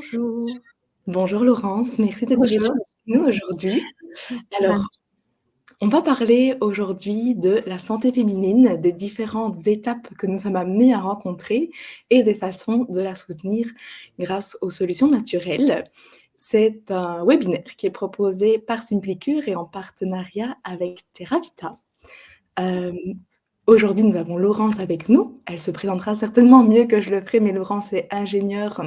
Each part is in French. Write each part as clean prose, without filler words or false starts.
Bonjour. Bonjour Laurence, merci d'être présente Bonjour. avec nous aujourd'hui. Alors, Ravie. on va parler aujourd'hui de la santé féminine, des différentes étapes que nous sommes amenés à rencontrer et des façons de la soutenir grâce aux solutions naturelles. C'est un webinaire qui est proposé par Simplicure et en partenariat avec Terravita. Aujourd'hui, nous avons Laurence avec nous. Elle se présentera certainement mieux que je le ferai, mais Laurence est ingénieure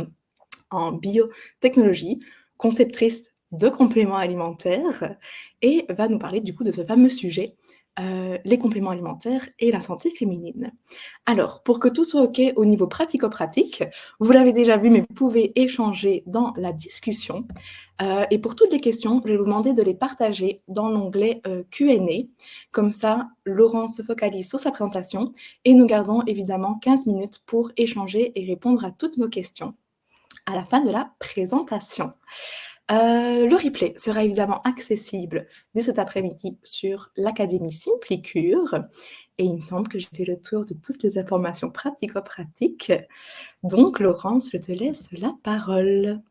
en biotechnologie, conceptrice de compléments alimentaires et va nous parler du coup de ce fameux sujet, les compléments alimentaires et la santé féminine. Alors, pour que tout soit OK au niveau pratico-pratique, vous l'avez déjà vu, mais vous pouvez échanger dans la discussion. Et pour toutes les questions, je vais vous demander de les partager dans l'onglet Q&A. Comme ça, Laurence se focalise sur sa présentation et nous gardons évidemment 15 minutes pour échanger et répondre à toutes vos questions à la fin de la présentation. Le replay sera évidemment accessible dès cet après-midi sur l'Académie Simplicure. Et il me semble que j'ai fait le tour de toutes les informations pratico-pratiques. Donc, Laurence, je te laisse la parole.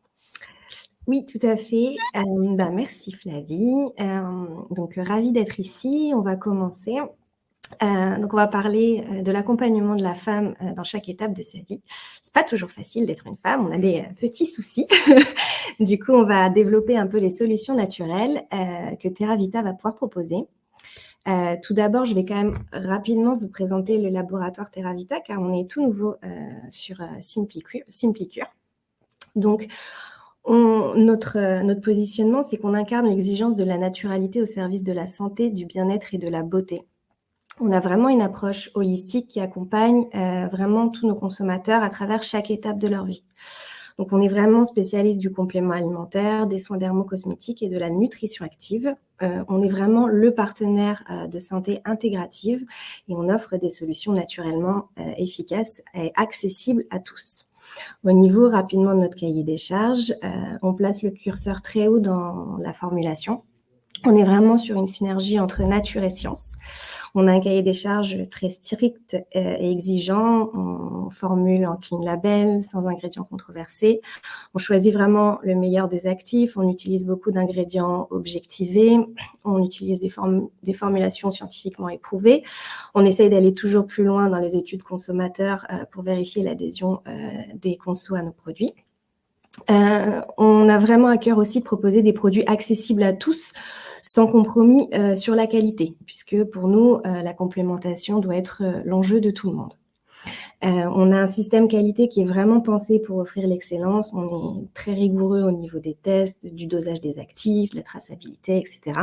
Oui, tout à fait. Merci Flavie. Donc ravie d'être ici. On va commencer. Donc on va parler de l'accompagnement de la femme dans chaque étape de sa vie. C'est pas toujours facile d'être une femme, on a des petits soucis. Du coup, on va développer un peu les solutions naturelles que Terravita va pouvoir proposer. Tout d'abord, je vais quand même rapidement vous présenter le laboratoire Terravita car on est tout nouveau sur Simplicure. Donc, notre positionnement, c'est qu'on incarne l'exigence de la naturalité au service de la santé, du bien-être et de la beauté. On a vraiment une approche holistique qui accompagne vraiment tous nos consommateurs à travers chaque étape de leur vie. Donc, on est vraiment spécialiste du complément alimentaire, des soins dermocosmétiques et de la nutrition active. On est vraiment le partenaire de santé intégrative et on offre des solutions naturellement efficaces et accessibles à tous. Au niveau rapidement de notre cahier des charges, on place le curseur très haut dans la formulation. On est vraiment sur une synergie entre nature et science. On a un cahier des charges très strict et exigeant. On formule en clean label, sans ingrédients controversés. On choisit vraiment le meilleur des actifs. On utilise beaucoup d'ingrédients objectivés. On utilise des formulations scientifiquement éprouvées. On essaye d'aller toujours plus loin dans les études consommateurs pour vérifier l'adhésion des consos à nos produits. On a vraiment à cœur aussi de proposer des produits accessibles à tous, sans compromis sur la qualité, puisque pour nous, la complémentation doit être l'enjeu de tout le monde. On a un système qualité qui est vraiment pensé pour offrir l'excellence. On est très rigoureux au niveau des tests, du dosage des actifs, de la traçabilité, etc.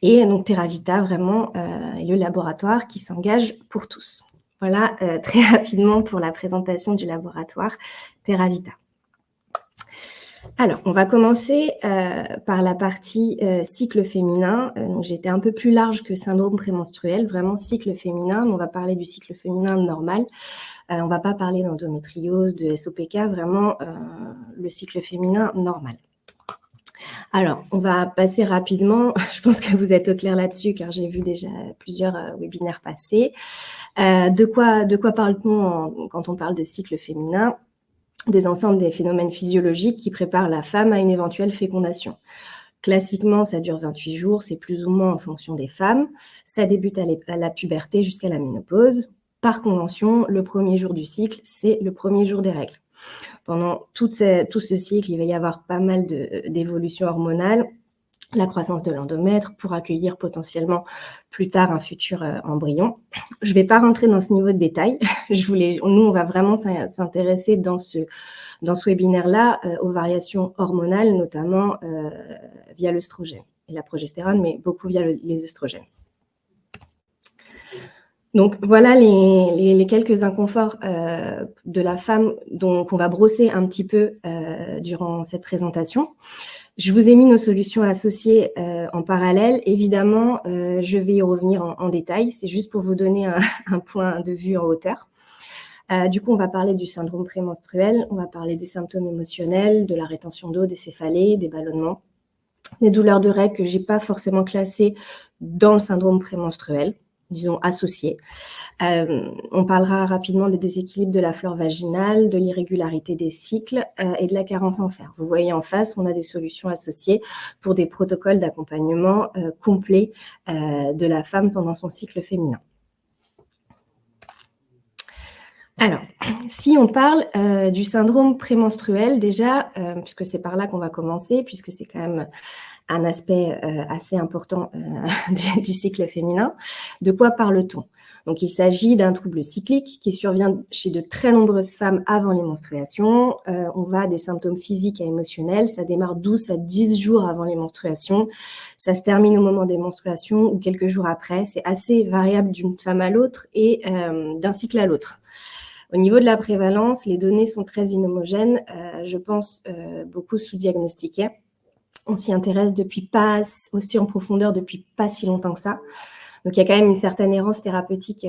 Et donc Terravita, vraiment, est le laboratoire qui s'engage pour tous. Voilà, très rapidement pour la présentation du laboratoire Terravita. Alors, on va commencer par la partie cycle féminin. Donc, j'étais un peu plus large que syndrome prémenstruel, vraiment cycle féminin. On va parler du cycle féminin normal. On ne va pas parler d'endométriose, de SOPK, vraiment le cycle féminin normal. Alors, on va passer rapidement. Je pense que vous êtes au clair là-dessus, car j'ai vu déjà plusieurs webinaires passer. De quoi parle-t-on quand on parle de cycle féminin ? Des ensembles des phénomènes physiologiques qui préparent la femme à une éventuelle fécondation. Classiquement, ça dure 28 jours, c'est plus ou moins en fonction des femmes. Ça débute à la puberté jusqu'à la ménopause. Par convention, le premier jour du cycle, c'est le premier jour des règles. Pendant tout ce cycle, il va y avoir pas mal d'évolutions hormonales, la croissance de l'endomètre pour accueillir potentiellement plus tard un futur embryon. Je ne vais pas rentrer dans ce niveau de détail. Nous, on va vraiment s'intéresser dans ce webinaire-là aux variations hormonales, notamment via l'œstrogène et la progestérone, mais beaucoup via les œstrogènes. Donc, voilà les quelques inconforts de la femme qu'on va brosser un petit peu durant cette présentation. Je vous ai mis nos solutions associées en parallèle. Évidemment, je vais y revenir en détail. C'est juste pour vous donner un point de vue en hauteur. Du coup, on va parler du syndrome prémenstruel. On va parler des symptômes émotionnels, de la rétention d'eau, des céphalées, des ballonnements, des douleurs de règles que je n'ai pas forcément classées dans le syndrome prémenstruel. disons, associés. On parlera rapidement des déséquilibres de la flore vaginale, de l'irrégularité des cycles et de la carence en fer. Vous voyez en face, on a des solutions associées pour des protocoles d'accompagnement complets de la femme pendant son cycle féminin. Alors, si on parle du syndrome prémenstruel, déjà, puisque c'est par là qu'on va commencer, puisque c'est quand même un aspect assez important du cycle féminin, de quoi parle-t-on? Donc, il s'agit d'un trouble cyclique qui survient chez de très nombreuses femmes avant les menstruations. On va des symptômes physiques et émotionnels. Ça démarre 12 à 10 jours avant les menstruations. Ça se termine au moment des menstruations ou quelques jours après. C'est assez variable d'une femme à l'autre et d'un cycle à l'autre. Au niveau de la prévalence, les données sont très inhomogènes. Je pense beaucoup sous-diagnostiquées. On s'y intéresse aussi en profondeur depuis pas si longtemps que ça. Donc, il y a quand même une certaine errance thérapeutique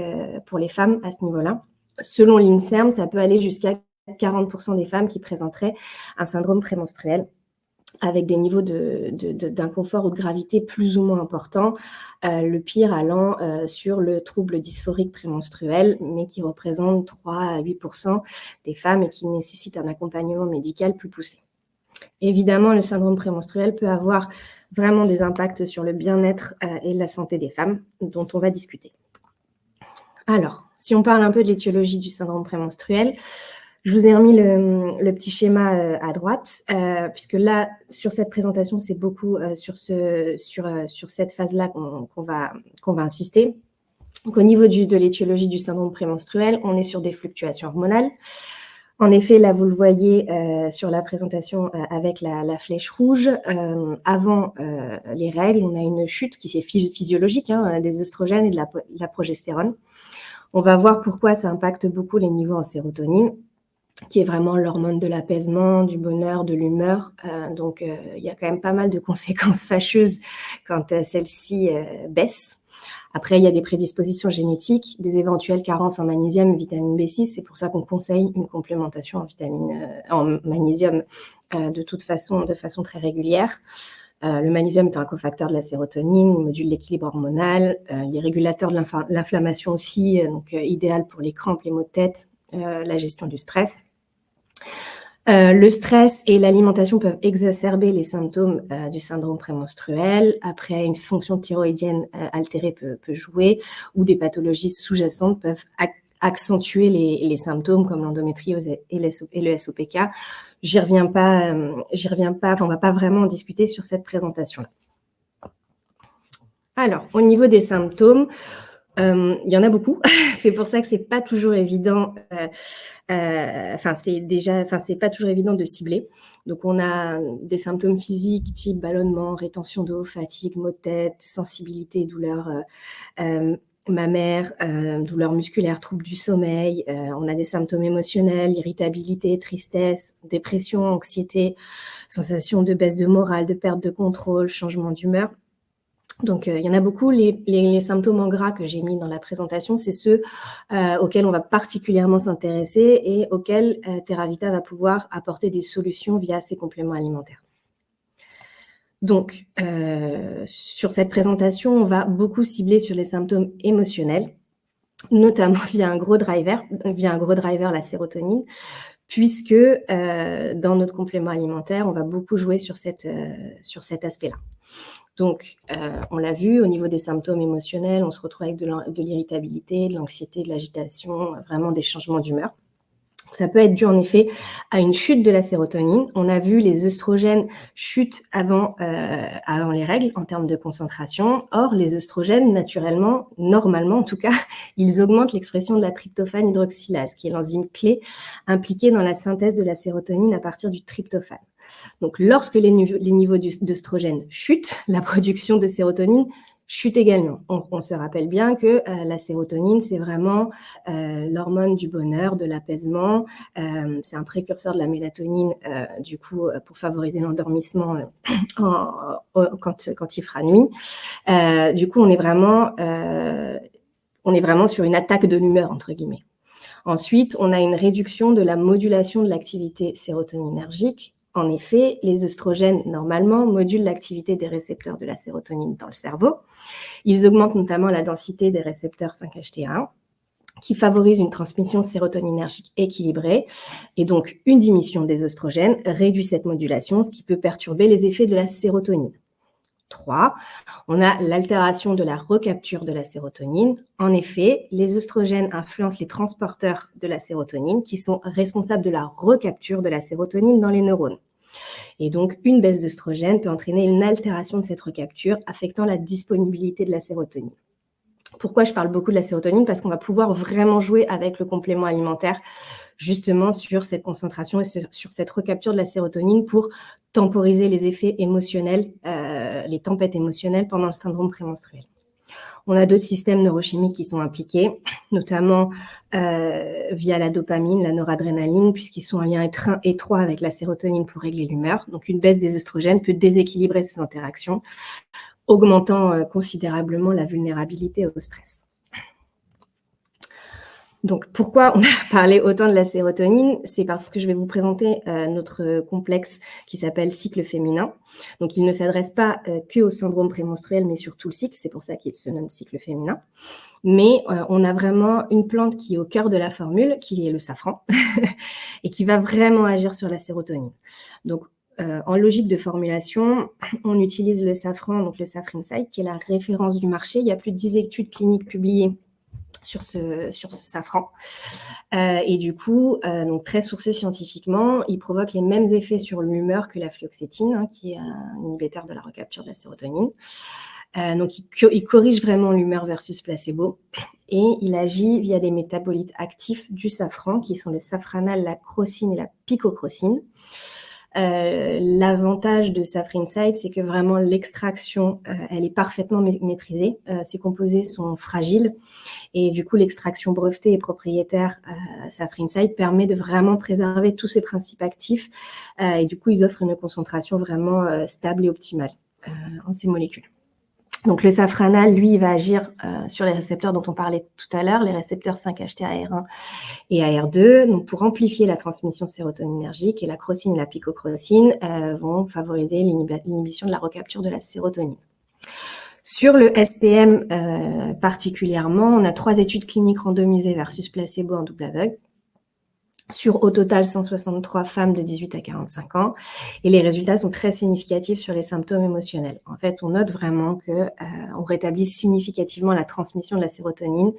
pour les femmes à ce niveau-là. Selon l'INSERM, ça peut aller jusqu'à 40% des femmes qui présenteraient un syndrome prémenstruel avec des niveaux d'inconfort ou de gravité plus ou moins importants, le pire allant sur le trouble dysphorique prémenstruel, mais qui représente 3 à 8% des femmes et qui nécessite un accompagnement médical plus poussé. Évidemment, le syndrome prémenstruel peut avoir vraiment des impacts sur le bien-être et la santé des femmes, dont on va discuter. Alors, si on parle un peu de l'étiologie du syndrome prémenstruel, je vous ai remis le petit schéma à droite, puisque là, sur cette présentation, c'est beaucoup sur cette phase-là qu'on va insister. Donc, au niveau de l'étiologie du syndrome prémenstruel, on est sur des fluctuations hormonales. En effet, là, vous le voyez sur la présentation avec la flèche rouge. Avant les règles, on a une chute qui est physiologique des œstrogènes et de la progestérone. On va voir pourquoi ça impacte beaucoup les niveaux en sérotonine, qui est vraiment l'hormone de l'apaisement, du bonheur, de l'humeur. Donc, il y a quand même pas mal de conséquences fâcheuses quand celle-ci baisse. Après, il y a des prédispositions génétiques, des éventuelles carences en magnésium et vitamine B6. C'est pour ça qu'on conseille une complémentation en magnésium de façon très régulière. Le magnésium est un cofacteur de la sérotonine, il module l'équilibre hormonal, il est régulateur de l'inflammation aussi, donc idéal pour les crampes, les maux de tête, la gestion du stress. Le stress et l'alimentation peuvent exacerber les symptômes du syndrome prémenstruel. Après, une fonction thyroïdienne altérée peut jouer, ou des pathologies sous-jacentes peuvent accentuer les symptômes comme l'endométriose et le SOPK. J'y reviens pas, on va pas vraiment en discuter sur cette présentation-là. Alors, au niveau des symptômes, il y en a beaucoup. C'est pour ça que c'est pas toujours évident. C'est pas toujours évident de cibler. Donc, on a des symptômes physiques type ballonnement, rétention d'eau, fatigue, maux de tête, sensibilité, douleur mammaire, douleur musculaire, troubles du sommeil. On a des symptômes émotionnels, irritabilité, tristesse, dépression, anxiété, sensation de baisse de morale, de perte de contrôle, changement d'humeur. Donc, il y en a beaucoup. Les symptômes en gras que j'ai mis dans la présentation, c'est ceux auxquels on va particulièrement s'intéresser et auxquels TheraVita va pouvoir apporter des solutions via ses compléments alimentaires. Donc, sur cette présentation, on va beaucoup cibler sur les symptômes émotionnels, notamment via un gros driver, la sérotonine, puisque dans notre complément alimentaire, on va beaucoup jouer sur cet aspect-là. Donc, on l'a vu, au niveau des symptômes émotionnels, on se retrouve avec de l'irritabilité, de l'anxiété, de l'agitation, vraiment des changements d'humeur. Ça peut être dû en effet à une chute de la sérotonine. On a vu les œstrogènes chutent avant les règles en termes de concentration. Or, les œstrogènes, naturellement, normalement en tout cas, ils augmentent l'expression de la tryptophane hydroxylase, qui est l'enzyme clé impliquée dans la synthèse de la sérotonine à partir du tryptophane. Donc, lorsque les niveaux d'œstrogènes chutent, la production de sérotonine chute également. On se rappelle bien que la sérotonine, c'est vraiment l'hormone du bonheur, de l'apaisement. C'est un précurseur de la mélatonine, du coup, pour favoriser l'endormissement quand il fera nuit. Du coup, on est vraiment sur une attaque de l'humeur, entre guillemets. Ensuite, on a une réduction de la modulation de l'activité sérotoninergique. En effet, les œstrogènes, normalement, modulent l'activité des récepteurs de la sérotonine dans le cerveau. Ils augmentent notamment la densité des récepteurs 5-HT1, qui favorise une transmission sérotoninergique équilibrée. Et donc, une diminution des œstrogènes réduit cette modulation, ce qui peut perturber les effets de la sérotonine. 3. On a l'altération de la recapture de la sérotonine. En effet, les œstrogènes influencent les transporteurs de la sérotonine qui sont responsables de la recapture de la sérotonine dans les neurones. Et donc, une baisse d'œstrogène peut entraîner une altération de cette recapture, affectant la disponibilité de la sérotonine. Pourquoi je parle beaucoup de la sérotonine? Parce qu'on va pouvoir vraiment jouer avec le complément alimentaire justement sur cette concentration et sur cette recapture de la sérotonine pour temporiser les effets émotionnels, les tempêtes émotionnelles pendant le syndrome prémenstruel. On a d'autres systèmes neurochimiques qui sont impliqués, notamment via la dopamine, la noradrénaline, puisqu'ils sont en lien étroit avec la sérotonine pour régler l'humeur. Donc, une baisse des œstrogènes peut déséquilibrer ces interactions, augmentant considérablement la vulnérabilité au stress. Donc, pourquoi on a parlé autant de la sérotonine? C'est parce que je vais vous présenter notre complexe qui s'appelle cycle féminin. Donc, il ne s'adresse pas que au syndrome prémenstruel, mais sur tout le cycle. C'est pour ça qu'il se nomme cycle féminin. Mais on a vraiment une plante qui est au cœur de la formule, qui est le safran, et qui va vraiment agir sur la sérotonine. Donc, en logique de formulation, on utilise le safran, donc le Safrinsight, qui est la référence du marché. Il y a plus de 10 études cliniques publiées sur ce safran. Et du coup, donc très sourcé scientifiquement, il provoque les mêmes effets sur l'humeur que la fluoxétine, qui est un inhibiteur de la recapture de la sérotonine. Donc, il corrige vraiment l'humeur versus placebo. Et il agit via des métabolites actifs du safran, qui sont le safranal, la crocine et la picocrocine. L'avantage de Safrinsight, c'est que vraiment l'extraction, elle est parfaitement maîtrisée. Ces composés sont fragiles et du coup, l'extraction brevetée et propriétaire Safrinsight permet de vraiment préserver tous ces principes actifs et du coup, ils offrent une concentration vraiment stable et optimale en ces molécules. Donc, le safranal, lui, il va agir sur les récepteurs dont on parlait tout à l'heure, les récepteurs 5-HT-AR1 et AR2, donc pour amplifier la transmission sérotoninergique, et la crocine et la picocrocine vont favoriser l'inhibition de la recapture de la sérotonine. Sur le SPM particulièrement, on a 3 études cliniques randomisées versus placebo en double aveugle, sur au total 163 femmes de 18 à 45 ans, et les résultats sont très significatifs sur les symptômes émotionnels. En fait, on note vraiment qu'on rétablit significativement la transmission de la sérotonine,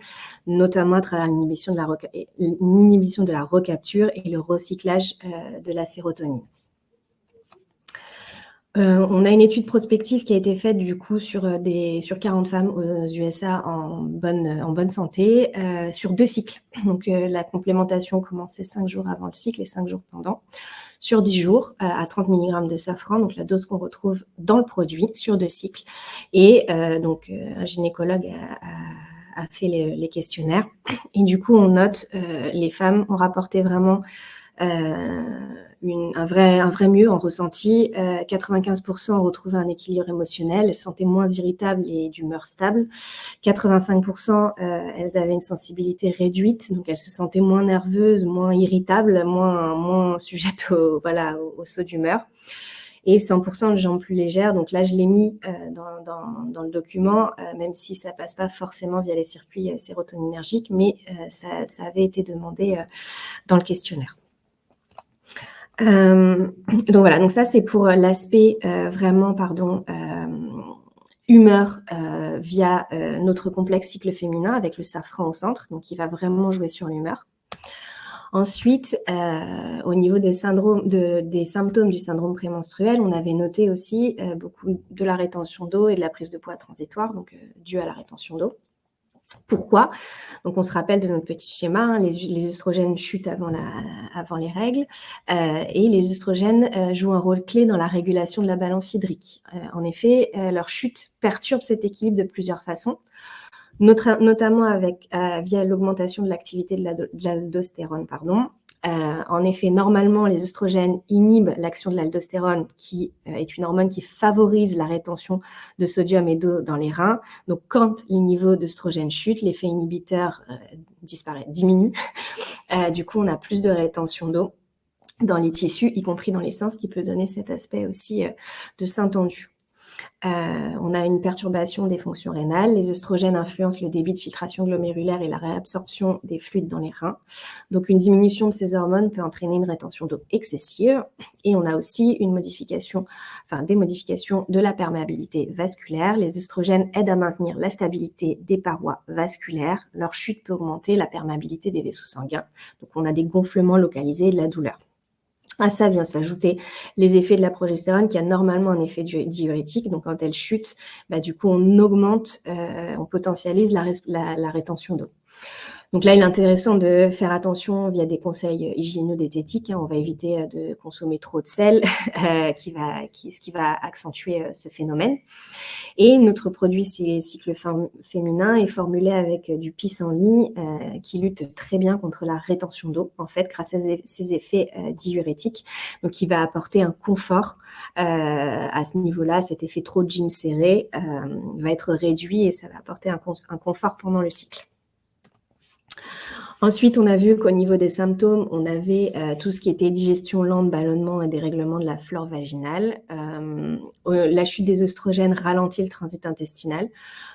notamment à travers l'inhibition de la recapture et le recyclage de la sérotonine. On a une étude prospective qui a été faite du coup sur 40 femmes aux USA en bonne santé sur 2 cycles. Donc la complémentation commençait 5 jours avant le cycle et 5 jours pendant, sur 10 jours à 30 mg de safran, donc la dose qu'on retrouve dans le produit sur 2 cycles. Et donc un gynécologue a fait les questionnaires et du coup on note les femmes ont rapporté vraiment un vrai mieux en ressenti. 95% ont retrouvé un équilibre émotionnel, elles se sentaient moins irritables et d'humeur stable. 85% elles avaient une sensibilité réduite, donc elles se sentaient moins nerveuses, moins irritables, moins sujettes au saut d'humeur. Et 100% de jambes plus légères, donc là je l'ai mis dans le document, même si ça passe pas forcément via les circuits sérotoninergiques, mais ça avait été demandé dans le questionnaire. Donc voilà, donc ça c'est pour l'aspect humeur via notre complexe cycle féminin avec le safran au centre, donc qui va vraiment jouer sur l'humeur. Ensuite, au niveau des symptômes du syndrome prémenstruel, on avait noté aussi beaucoup de la rétention d'eau et de la prise de poids transitoire, donc due à la rétention d'eau. Pourquoi? Donc, on se rappelle de notre petit schéma, les œstrogènes chutent avant les règles et les œstrogènes jouent un rôle clé dans la régulation de la balance hydrique. En effet, leur chute perturbe cet équilibre de plusieurs façons, notamment via l'augmentation de l'activité de l'aldostérone. En effet, normalement, les œstrogènes inhibent l'action de l'aldostérone, qui est une hormone qui favorise la rétention de sodium et d'eau dans les reins. Donc, quand les niveaux d'œstrogène chutent, l'effet inhibiteur diminue. Du coup, on a plus de rétention d'eau. dans les tissus, y compris dans les seins, ce qui peut donner cet aspect aussi de sein tendu. On a une perturbation des fonctions rénales. Les œstrogènes influencent le débit de filtration glomérulaire et la réabsorption des fluides dans les reins. Donc, une diminution de ces hormones peut entraîner une rétention d'eau excessive. Et on a aussi des modifications de la perméabilité vasculaire. Les œstrogènes aident à maintenir la stabilité des parois vasculaires. Leur chute peut augmenter la perméabilité des vaisseaux sanguins. Donc, on a des gonflements localisés et de la douleur. À ça vient s'ajouter les effets de la progestérone qui a normalement un effet diurétique. Donc, quand elle chute, du coup, on potentialise la rétention d'eau. Donc là, il est intéressant de faire attention via des conseils hygiéno-diététiques. On va éviter de consommer trop de sel, ce qui va accentuer ce phénomène. Et notre produit cycle féminin est formulé avec du pissenlit qui lutte très bien contre la rétention d'eau, en fait, grâce à ses effets diurétiques. Donc, il va apporter un confort à ce niveau-là. Cet effet trop de jeans serré va être réduit et ça va apporter un confort pendant le cycle. Ensuite, on a vu qu'au niveau des symptômes, on avait tout ce qui était digestion lente, ballonnement et dérèglement de la flore vaginale. La chute des œstrogènes ralentit le transit intestinal.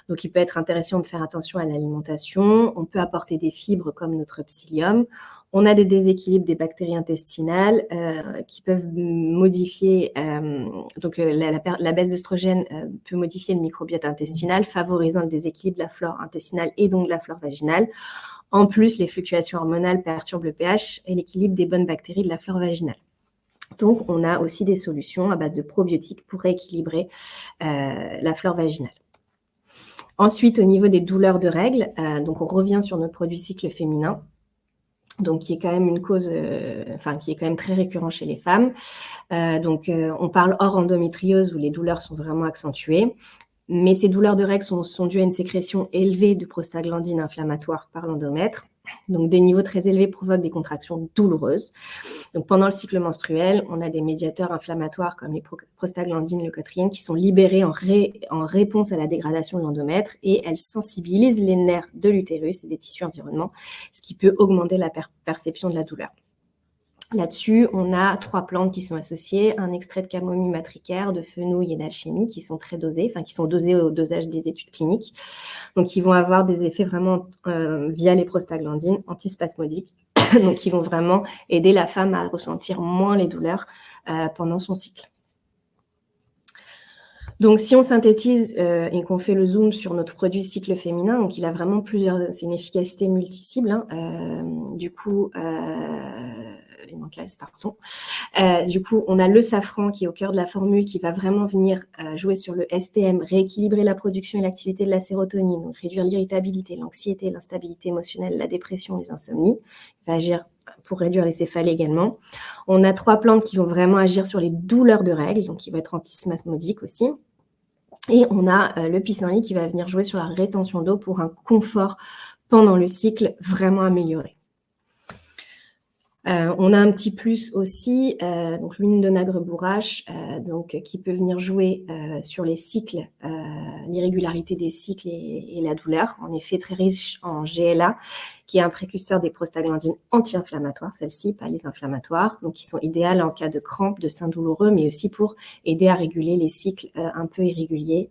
Donc, il peut être intéressant de faire attention à l'alimentation. On peut apporter des fibres comme notre psyllium. On a des déséquilibres des bactéries intestinales qui peuvent modifier... la baisse d'œstrogène peut modifier le microbiote intestinal, favorisant le déséquilibre de la flore intestinale et donc de la flore vaginale. En plus, les fluctuations hormonales perturbent le pH et l'équilibre des bonnes bactéries de la flore vaginale. Donc, on a aussi des solutions à base de probiotiques pour rééquilibrer la flore vaginale. Ensuite, au niveau des douleurs de règles, donc on revient sur notre produit cycle féminin, donc qui est quand même une cause, qui est quand même très récurrent chez les femmes. On parle hors endométriose où les douleurs sont vraiment accentuées. Mais ces douleurs de règles sont dues à une sécrétion élevée de prostaglandines inflammatoires par l'endomètre. Donc, des niveaux très élevés provoquent des contractions douloureuses. Donc, pendant le cycle menstruel, on a des médiateurs inflammatoires comme les prostaglandines leucotriennes qui sont libérés en réponse à la dégradation de l'endomètre et elles sensibilisent les nerfs de l'utérus et des tissus environnants, ce qui peut augmenter la perception de la douleur. Là-dessus, on a 3 plantes qui sont associées, un extrait de camomille matricaire, de fenouil et d'alchimie qui sont très dosés, qui sont dosés au dosage des études cliniques. Donc, ils vont avoir des effets vraiment via les prostaglandines antispasmodiques, donc qui vont vraiment aider la femme à ressentir moins les douleurs pendant son cycle. Donc, si on synthétise et qu'on fait le zoom sur notre produit cycle féminin, donc il a vraiment c'est une efficacité multi-cible. Il manque la S, pardon. Du coup, on a le safran qui est au cœur de la formule qui va vraiment venir jouer sur le SPM, rééquilibrer la production et l'activité de la sérotonine, donc réduire l'irritabilité, l'anxiété, l'instabilité émotionnelle, la dépression, les insomnies. Il va agir pour réduire les céphalées également. On a 3 plantes qui vont vraiment agir sur les douleurs de règles, donc qui va être antispasmodique aussi. Et on a le pissenlit qui va venir jouer sur la rétention d'eau pour un confort pendant le cycle vraiment amélioré. On a un petit plus aussi, donc l'huile de nacre bourrache, qui peut venir jouer sur les cycles, l'irrégularité des cycles et la douleur. En effet, très riche en GLA, qui est un précurseur des prostaglandines anti-inflammatoires, celles-ci, pas les inflammatoires, donc qui sont idéales en cas de crampes, de seins douloureux, mais aussi pour aider à réguler les cycles un peu irréguliers,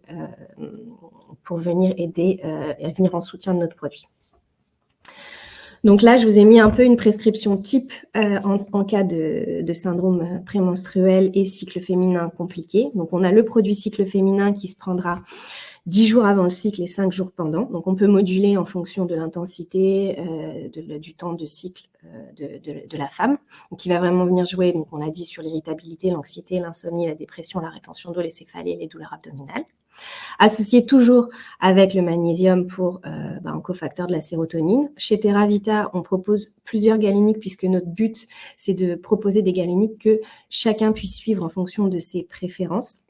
pour venir aider et venir en soutien de notre produit. Donc là, je vous ai mis un peu une prescription type en cas de syndrome prémenstruel et cycle féminin compliqué. Donc, on a le produit cycle féminin qui se prendra 10 jours avant le cycle et 5 jours pendant. Donc, on peut moduler en fonction de l'intensité, du temps de cycle de la femme, qui va vraiment venir jouer, donc on l'a dit, sur l'irritabilité, l'anxiété, l'insomnie, la dépression, la rétention d'eau, les céphalées, les douleurs abdominales. Associé toujours avec le magnésium pour en cofacteur de la sérotonine. Chez TerraVita, on propose plusieurs galéniques puisque notre but, c'est de proposer des galéniques que chacun puisse suivre en fonction de ses préférences.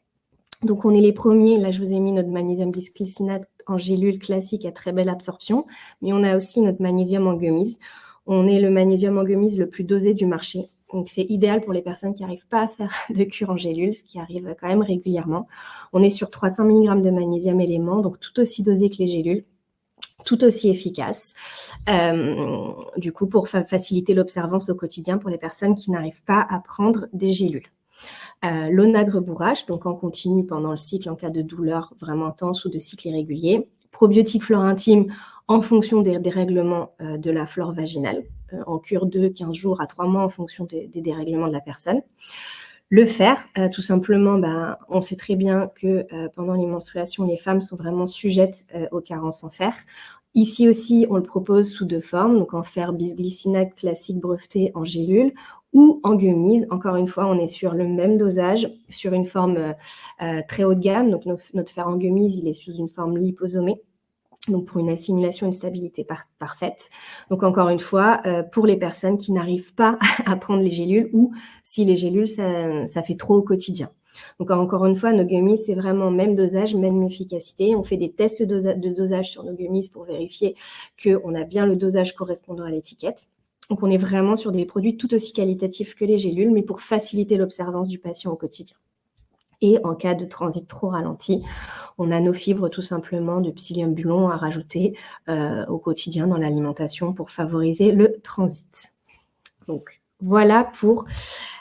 Donc, on est les premiers. Là, je vous ai mis notre magnésium bisglycinate en gélule classique à très belle absorption, mais on a aussi notre magnésium en gummies. On est le magnésium en gummies le plus dosé du marché. Donc, c'est idéal pour les personnes qui n'arrivent pas à faire de cure en gélule, ce qui arrive quand même régulièrement. On est sur 300 mg de magnésium élément, donc tout aussi dosé que les gélules, tout aussi efficace, du coup, pour faciliter l'observance au quotidien pour les personnes qui n'arrivent pas à prendre des gélules. L'onagre-bourrache, donc en continu pendant le cycle en cas de douleur vraiment intense ou de cycle irrégulier. Probiotique flore intime en fonction des dérèglements de la flore vaginale, en cure de 15 jours à 3 mois en fonction des dérèglements de la personne. Le fer, tout simplement, on sait très bien que pendant les menstruations, les femmes sont vraiment sujettes aux carences en fer. Ici aussi, on le propose sous 2 formes, donc en fer bisglycinate classique breveté en gélule ou en gummies. Encore une fois, on est sur le même dosage, sur une forme très haut de gamme. Donc notre fer en gummies, il est sous une forme liposomée, donc pour une assimilation et une stabilité parfaite. Donc encore une fois, pour les personnes qui n'arrivent pas à prendre les gélules ou si les gélules, ça fait trop au quotidien. Donc encore une fois, nos gummies, c'est vraiment même dosage, même efficacité. On fait des tests de dosage sur nos gummies pour vérifier qu'on a bien le dosage correspondant à l'étiquette. Donc on est vraiment sur des produits tout aussi qualitatifs que les gélules, mais pour faciliter l'observance du patient au quotidien. Et en cas de transit trop ralenti, on a nos fibres tout simplement de psyllium bulon à rajouter au quotidien dans l'alimentation pour favoriser le transit. Donc voilà pour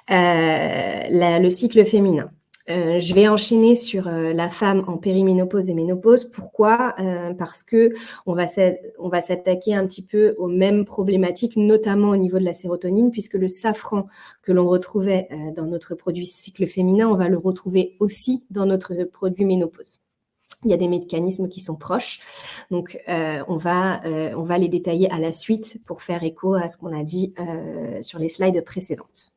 le cycle féminin. Je vais enchaîner sur la femme en périménopause et ménopause. Pourquoi ? Parce que on va s'attaquer un petit peu aux mêmes problématiques, notamment au niveau de la sérotonine, puisque le safran que l'on retrouvait dans notre produit cycle féminin, on va le retrouver aussi dans notre produit ménopause. Il y a des mécanismes qui sont proches, donc on va les détailler à la suite pour faire écho à ce qu'on a dit sur les slides précédentes.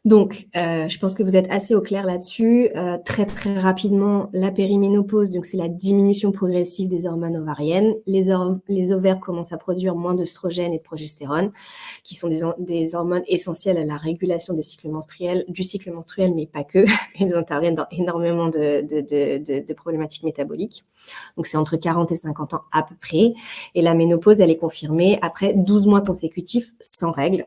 Donc, je pense que vous êtes assez au clair là-dessus. Très, très rapidement, la périménopause, donc c'est la diminution progressive des hormones ovariennes. Les ovaires commencent à produire moins d'œstrogènes et de progestérone, qui sont des hormones essentielles à la régulation du cycle menstruel, mais pas que. Ils interviennent dans énormément de problématiques métaboliques. Donc, c'est entre 40 et 50 ans à peu près. Et la ménopause, elle est confirmée après 12 mois consécutifs sans règles.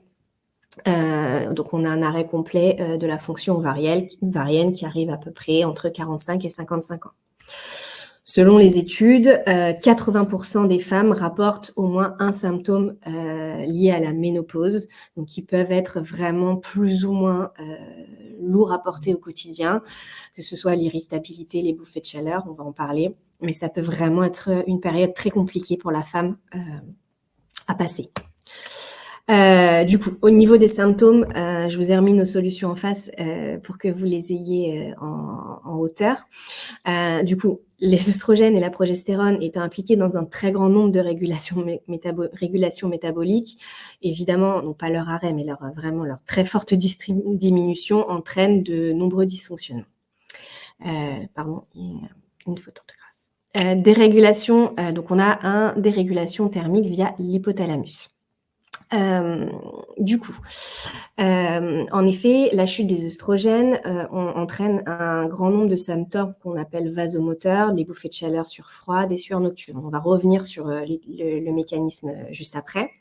Donc, on a un arrêt complet de la fonction ovarienne qui arrive à peu près entre 45 et 55 ans. Selon les études, 80% des femmes rapportent au moins un symptôme lié à la ménopause, donc qui peuvent être vraiment plus ou moins lourds à porter au quotidien, que ce soit l'irritabilité, les bouffées de chaleur, on va en parler, mais ça peut vraiment être une période très compliquée pour la femme à passer. Du coup, au niveau des symptômes, je vous ai remis nos solutions en face pour que vous les ayez en hauteur. Du coup, les œstrogènes et la progestérone étant impliqués dans un très grand nombre de régulations métaboliques, évidemment, non pas leur arrêt, mais vraiment leur très forte diminution entraîne de nombreux dysfonctionnements. Pardon, une faute d'orthographe. Dérégulation, donc on a une dérégulation thermique via l'hypothalamus. Du coup, en effet, la chute des œstrogènes entraîne un grand nombre de symptômes qu'on appelle vasomoteurs, des bouffées de chaleur sur froid, des sueurs nocturnes. On va revenir sur le mécanisme juste après.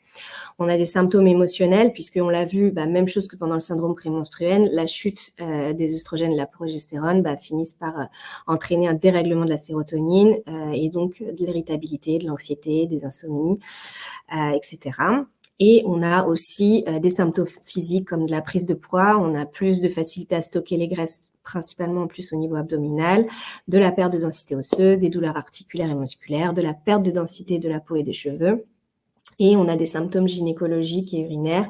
On a des symptômes émotionnels, puisqu'on l'a vu, même chose que pendant le syndrome prémenstruel, la chute des œstrogènes et de la progestérone finissent par entraîner un dérèglement de la sérotonine et donc de l'irritabilité, de l'anxiété, des insomnies, etc. Et on a aussi des symptômes physiques comme de la prise de poids, on a plus de facilité à stocker les graisses, principalement en plus au niveau abdominal, de la perte de densité osseuse, des douleurs articulaires et musculaires, de la perte de densité de la peau et des cheveux. Et on a des symptômes gynécologiques et urinaires,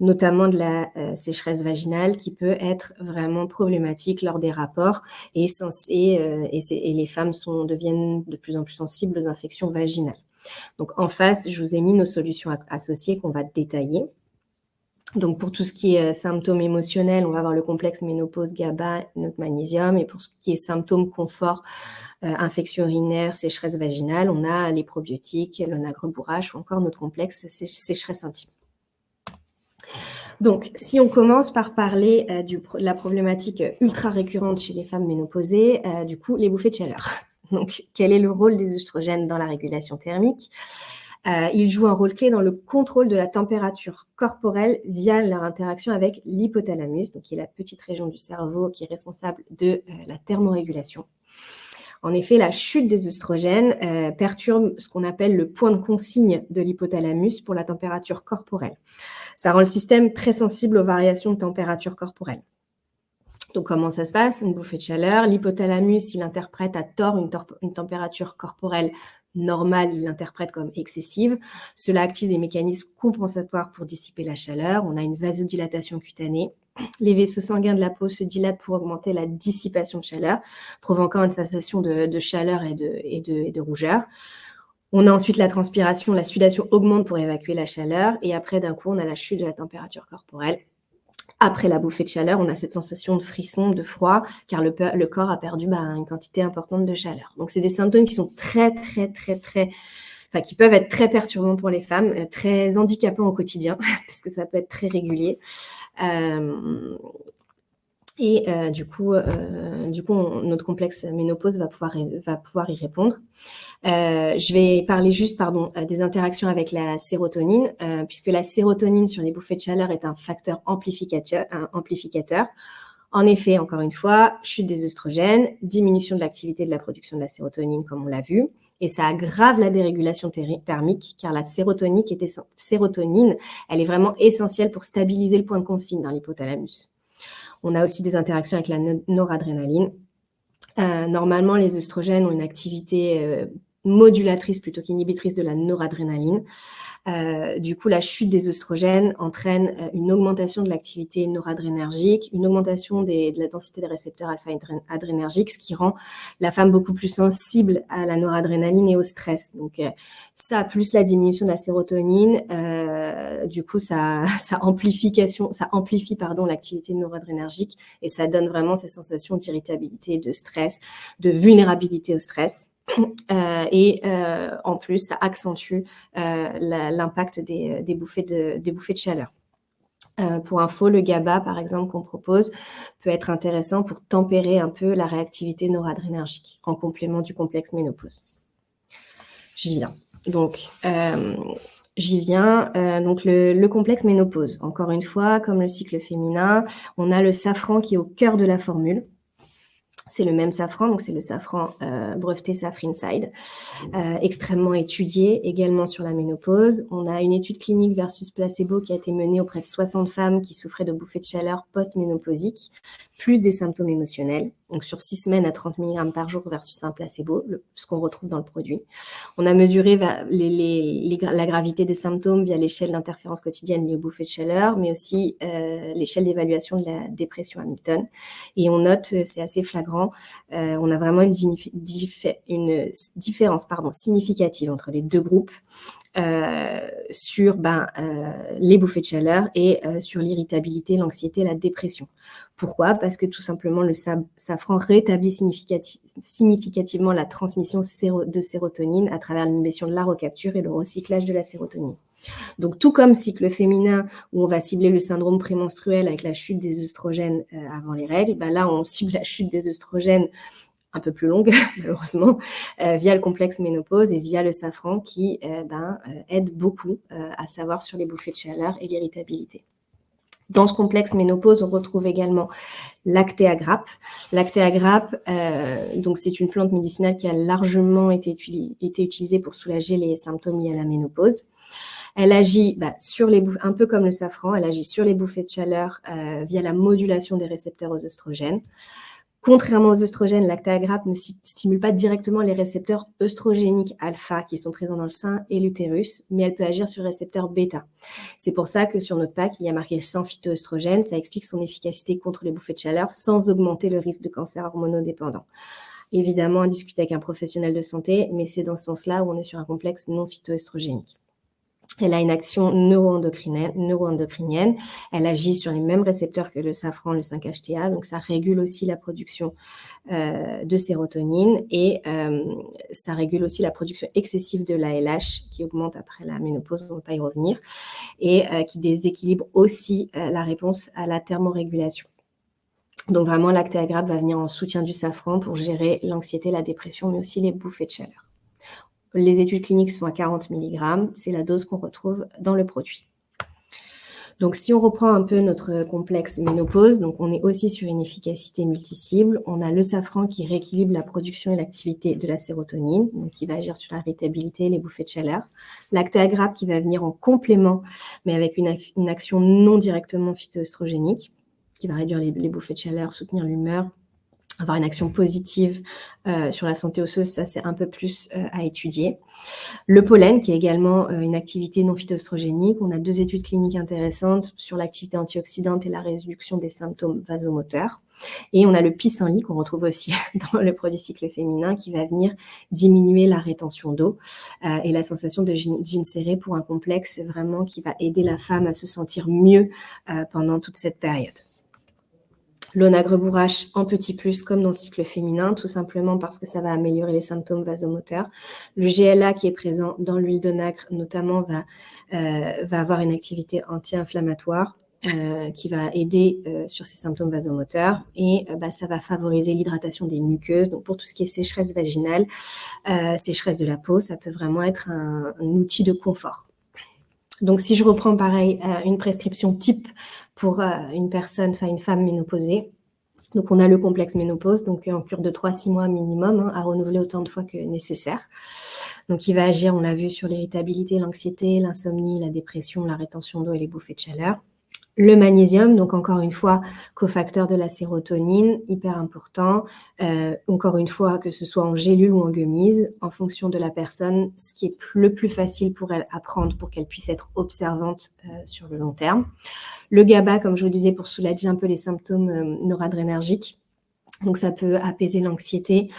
notamment de la sécheresse vaginale qui peut être vraiment problématique lors des rapports et les femmes deviennent de plus en plus sensibles aux infections vaginales. Donc, en face, je vous ai mis nos solutions associées qu'on va détailler. Donc, pour tout ce qui est symptômes émotionnels, on va avoir le complexe ménopause GABA, notre magnésium. Et pour ce qui est symptômes confort, infection urinaire, sécheresse vaginale, on a les probiotiques, l'onagre-bourrache ou encore notre complexe sécheresse intime. Donc, si on commence par parler de la problématique ultra récurrente chez les femmes ménopausées, du coup, les bouffées de chaleur. Donc, quel est le rôle des œstrogènes dans la régulation thermique ? Ils jouent un rôle clé dans le contrôle de la température corporelle via leur interaction avec l'hypothalamus, donc qui est la petite région du cerveau qui est responsable de la thermorégulation. En effet, la chute des œstrogènes perturbe ce qu'on appelle le point de consigne de l'hypothalamus pour la température corporelle. Ça rend le système très sensible aux variations de température corporelle. Donc, comment ça se passe? Une bouffée de chaleur. L'hypothalamus, il interprète à tort une température corporelle normale, il l'interprète comme excessive. Cela active des mécanismes compensatoires pour dissiper la chaleur. On a une vasodilatation cutanée. Les vaisseaux sanguins de la peau se dilatent pour augmenter la dissipation de chaleur, provoquant une sensation de chaleur et de rougeur. On a ensuite la transpiration, la sudation augmente pour évacuer la chaleur. Et après, d'un coup, on a la chute de la température corporelle. Après la bouffée de chaleur, on a cette sensation de frisson, de froid, car le corps a perdu une quantité importante de chaleur. Donc, c'est des symptômes qui sont qui peuvent être très perturbants pour les femmes, très handicapants au quotidien, parce que ça peut être très régulier. Du coup, notre complexe ménopause va pouvoir y répondre. Je vais parler juste, des interactions avec la sérotonine, puisque la sérotonine sur les bouffées de chaleur est un facteur amplificateur. En effet, encore une fois, chute des œstrogènes, diminution de l'activité de la production de la sérotonine, comme on l'a vu, et ça aggrave la dérégulation thermique, car la sérotonine, elle est vraiment essentielle pour stabiliser le point de consigne dans l'hypothalamus. On a aussi des interactions avec la noradrénaline. Normalement, les œstrogènes ont une activité modulatrice plutôt qu'inhibitrice de la noradrénaline. Du coup, la chute des œstrogènes entraîne une augmentation de l'activité noradrénergique, une augmentation de la densité des récepteurs alpha-adrénergiques, ce qui rend la femme beaucoup plus sensible à la noradrénaline et au stress. Donc, ça, plus la diminution de la sérotonine, du coup, ça amplifie l'activité noradrénergique et ça donne vraiment ces sensations d'irritabilité, de stress, de vulnérabilité au stress. En plus, ça accentue l'impact des bouffées de chaleur. Pour info, le GABA, par exemple, qu'on propose, peut être intéressant pour tempérer un peu la réactivité noradrénergique en complément du complexe ménopause. J'y viens. Donc, le complexe ménopause. Encore une fois, comme le cycle féminin, on a le safran qui est au cœur de la formule. C'est le même safran, donc c'est le safran breveté Safrinside, extrêmement étudié également sur la ménopause. On a une étude clinique versus placebo qui a été menée auprès de 60 femmes qui souffraient de bouffées de chaleur post-ménopausique, plus des symptômes émotionnels, donc sur 6 semaines à 30 mg par jour versus un placebo, ce qu'on retrouve dans le produit. On a mesuré la gravité des symptômes via l'échelle d'interférence quotidienne liée aux bouffées de chaleur, mais aussi l'échelle d'évaluation de la dépression Hamilton. Et on note, c'est assez flagrant, on a vraiment une différence significative entre les deux groupes sur les bouffées de chaleur et sur l'irritabilité, l'anxiété, la dépression. Pourquoi? Parce que tout simplement, le safran rétablit significativement la transmission de sérotonine à travers l'inhibition de la recapture et le recyclage de la sérotonine. Donc, tout comme cycle féminin, où on va cibler le syndrome prémenstruel avec la chute des œstrogènes avant les règles, là, on cible la chute des œstrogènes un peu plus longue, malheureusement, via le complexe ménopause et via le safran qui aide beaucoup à savoir sur les bouffées de chaleur et l'irritabilité. Dans ce complexe ménopause, on retrouve également l'Actea grappe. L'Actea grappe, donc c'est une plante médicinale qui a largement été utilisée pour soulager les symptômes liés à la ménopause. Elle agit sur les un peu comme le safran, elle agit sur les bouffées de chaleur via la modulation des récepteurs aux œstrogènes. Contrairement aux œstrogènes, l'Actea grappe ne stimule pas directement les récepteurs œstrogéniques alpha qui sont présents dans le sein et l'utérus, mais elle peut agir sur le récepteur bêta. C'est pour ça que sur notre pack, il y a marqué sans phytoœstrogène. Ça explique son efficacité contre les bouffées de chaleur sans augmenter le risque de cancer hormonodépendant. Évidemment, à discuter avec un professionnel de santé, mais c'est dans ce sens-là où on est sur un complexe non phytoœstrogénique. Elle a une action neuroendocrinienne. Elle agit sur les mêmes récepteurs que le safran, le 5-HTA, donc ça régule aussi la production de sérotonine et ça régule aussi la production excessive de l'ALH qui augmente après la ménopause, on ne va pas y revenir, et qui déséquilibre aussi la réponse à la thermorégulation. Donc vraiment, l'Actea grappe va venir en soutien du safran pour gérer l'anxiété, la dépression, mais aussi les bouffées de chaleur. Les études cliniques sont à 40 mg, c'est la dose qu'on retrouve dans le produit. Donc, si on reprend un peu notre complexe ménopause, donc on est aussi sur une efficacité multicible. On a le safran qui rééquilibre la production et l'activité de la sérotonine, donc qui va agir sur l'irritabilité, les bouffées de chaleur. L'acté-agrape qui va venir en complément, mais avec une action non directement phytoestrogénique, qui va réduire les bouffées de chaleur, soutenir l'humeur, avoir une action positive sur la santé osseuse, ça c'est un peu plus à étudier. Le pollen, qui est également une activité non phytoestrogénique. On a 2 études cliniques intéressantes sur l'activité antioxydante et la réduction des symptômes vasomoteurs. Et on a le pissenlit, qu'on retrouve aussi dans le produit cycle féminin, qui va venir diminuer la rétention d'eau et la sensation de jean serré pour un complexe vraiment qui va aider la femme à se sentir mieux pendant toute cette période. L'onagre-bourrache en petit plus comme dans le cycle féminin, tout simplement parce que ça va améliorer les symptômes vasomoteurs. Le GLA qui est présent dans l'huile d'onagre notamment va avoir une activité anti-inflammatoire qui va aider sur ces symptômes vasomoteurs et ça va favoriser l'hydratation des muqueuses. Donc pour tout ce qui est sécheresse vaginale, sécheresse de la peau, ça peut vraiment être un outil de confort. Donc, si je reprends pareil une prescription type pour une femme ménopausée, donc on a le complexe ménopause, donc en cure de 3-6 mois minimum, à renouveler autant de fois que nécessaire. Donc, il va agir, on l'a vu, sur l'irritabilité, l'anxiété, l'insomnie, la dépression, la rétention d'eau et les bouffées de chaleur. Le magnésium, donc encore une fois, cofacteur de la sérotonine, hyper important. Encore une fois, que ce soit en gélule ou en gummies, en fonction de la personne, ce qui est le plus facile pour elle à prendre pour qu'elle puisse être observante sur le long terme. Le GABA, comme je vous disais, pour soulager un peu les symptômes noradrénergiques. Donc, ça peut apaiser l'anxiété,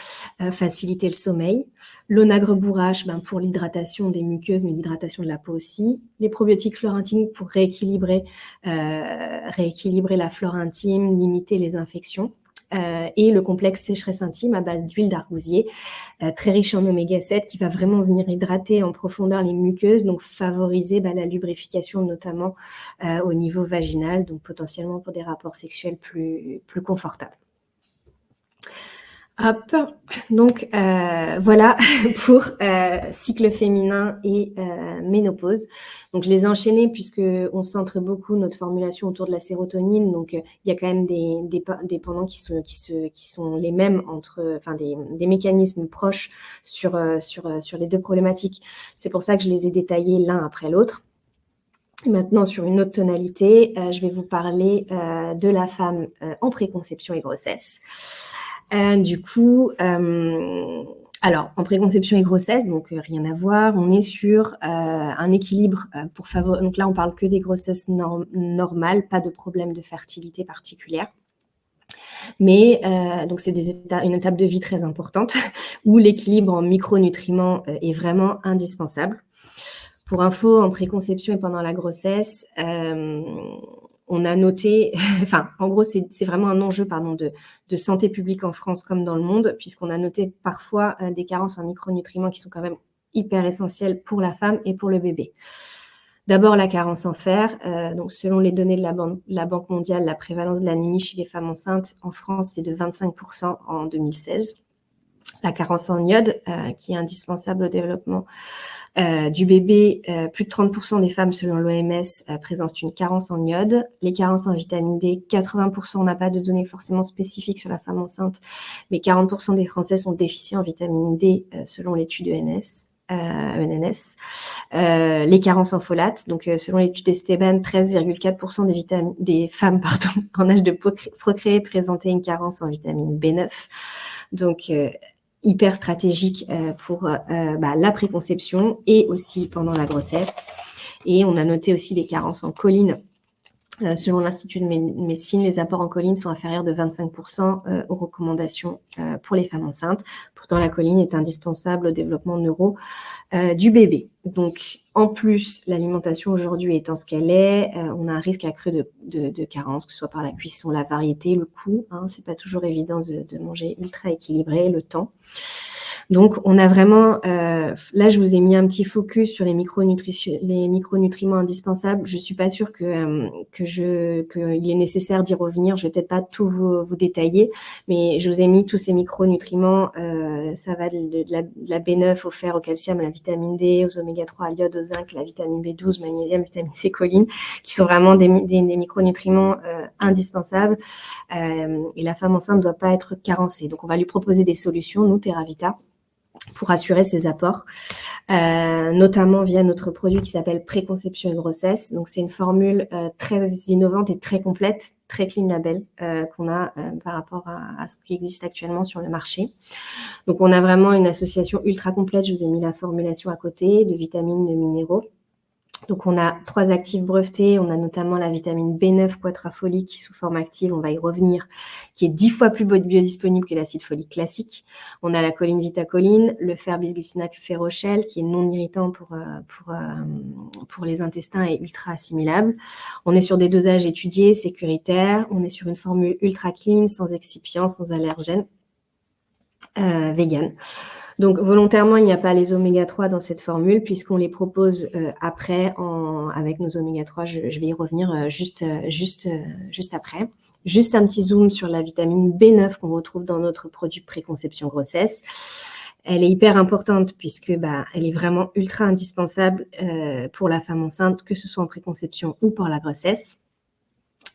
faciliter le sommeil. L'onagre-bourrache, pour l'hydratation des muqueuses, mais l'hydratation de la peau aussi. Les probiotiques flore intime pour rééquilibrer la flore intime, limiter les infections. Et le complexe sécheresse intime à base d'huile d'argousier, très riche en oméga 7, qui va vraiment venir hydrater en profondeur les muqueuses, donc favoriser la lubrification notamment au niveau vaginal, donc potentiellement pour des rapports sexuels plus confortables. Hop, donc voilà pour cycle féminin et ménopause. Donc je les ai enchaînés puisque on centre beaucoup notre formulation autour de la sérotonine. Donc il y a quand même des pendants qui sont les mêmes des mécanismes proches sur les deux problématiques. C'est pour ça que je les ai détaillés l'un après l'autre. Maintenant, sur une autre tonalité, je vais vous parler de la femme en préconception et grossesse. Alors, en préconception et grossesse, donc rien à voir, on est sur un équilibre pour favoriser. Donc là, on parle que des grossesses normales, pas de problème de fertilité particulière. Mais donc c'est une étape de vie très importante où l'équilibre en micronutriments est vraiment indispensable. Pour info, en préconception et pendant la grossesse, on a noté, en gros, c'est vraiment un enjeu, de santé publique en France comme dans le monde, puisqu'on a noté parfois des carences en micronutriments qui sont quand même hyper essentielles pour la femme et pour le bébé. D'abord, la carence en fer. Donc, selon les données de la Banque mondiale, la prévalence de l'anémie chez les femmes enceintes en France, c'est de 25% en 2016. La carence en iode, qui est indispensable au développement du bébé, plus de 30% des femmes selon l'OMS présentent une carence en iode. Les carences en vitamine D, 80%, on n'a pas de données forcément spécifiques sur la femme enceinte, mais 40% des Français sont déficients en vitamine D selon l'étude ENS. Les carences en folate, donc selon l'étude Esteban, 13,4% des femmes en âge de procréer présentaient une carence en vitamine B9. Donc hyper stratégique pour la préconception et aussi pendant la grossesse. Et on a noté aussi des carences en choline. Selon l'Institut de médecine, les apports en choline sont inférieurs de 25% aux recommandations pour les femmes enceintes. Pourtant, la choline est indispensable au développement neuro du bébé. Donc, en plus, l'alimentation aujourd'hui étant ce qu'elle est, on a un risque accru de carence, que ce soit par la cuisson, la variété, le coût. C'est pas toujours évident de manger ultra équilibré, le temps. Donc, on a vraiment, là, je vous ai mis un petit focus sur les micronutriments indispensables. Je suis pas sûre qu'il est nécessaire d'y revenir. Je vais peut-être pas tout vous détailler, mais je vous ai mis tous ces micronutriments. Ça va de la B9 au fer, au calcium, à la vitamine D, aux oméga 3, à l'iode, au zinc, la vitamine B12, magnésium, vitamine C, choline, qui sont vraiment des micronutriments indispensables. Et la femme enceinte ne doit pas être carencée. Donc, on va lui proposer des solutions, nous, Theravita, pour assurer ses apports, notamment via notre produit qui s'appelle Préconception et Grossesse. Donc, c'est une formule très innovante et très complète, très clean label, qu'on a par rapport à ce qui existe actuellement sur le marché. Donc, on a vraiment une association ultra complète. Je vous ai mis la formulation à côté, de vitamines, de minéraux. Donc, on a 3 actifs brevetés. On a notamment la vitamine B9 quadrafolique sous forme active, on va y revenir, qui est 10 fois plus biodisponible que l'acide folique classique. On a la choline vitacholine, le fer bisglycinate ferrochel, qui est non irritant pour les intestins et ultra assimilable. On est sur des dosages étudiés, sécuritaires. On est sur une formule ultra clean, sans excipients, sans allergènes, vegan. Donc, volontairement, il n'y a pas les oméga 3 dans cette formule puisqu'on les propose après avec nos oméga 3. Je vais y revenir juste après. Juste un petit zoom sur la vitamine B9 qu'on retrouve dans notre produit Préconception Grossesse. Elle est hyper importante puisque elle est vraiment ultra indispensable pour la femme enceinte, que ce soit en préconception ou pour la grossesse.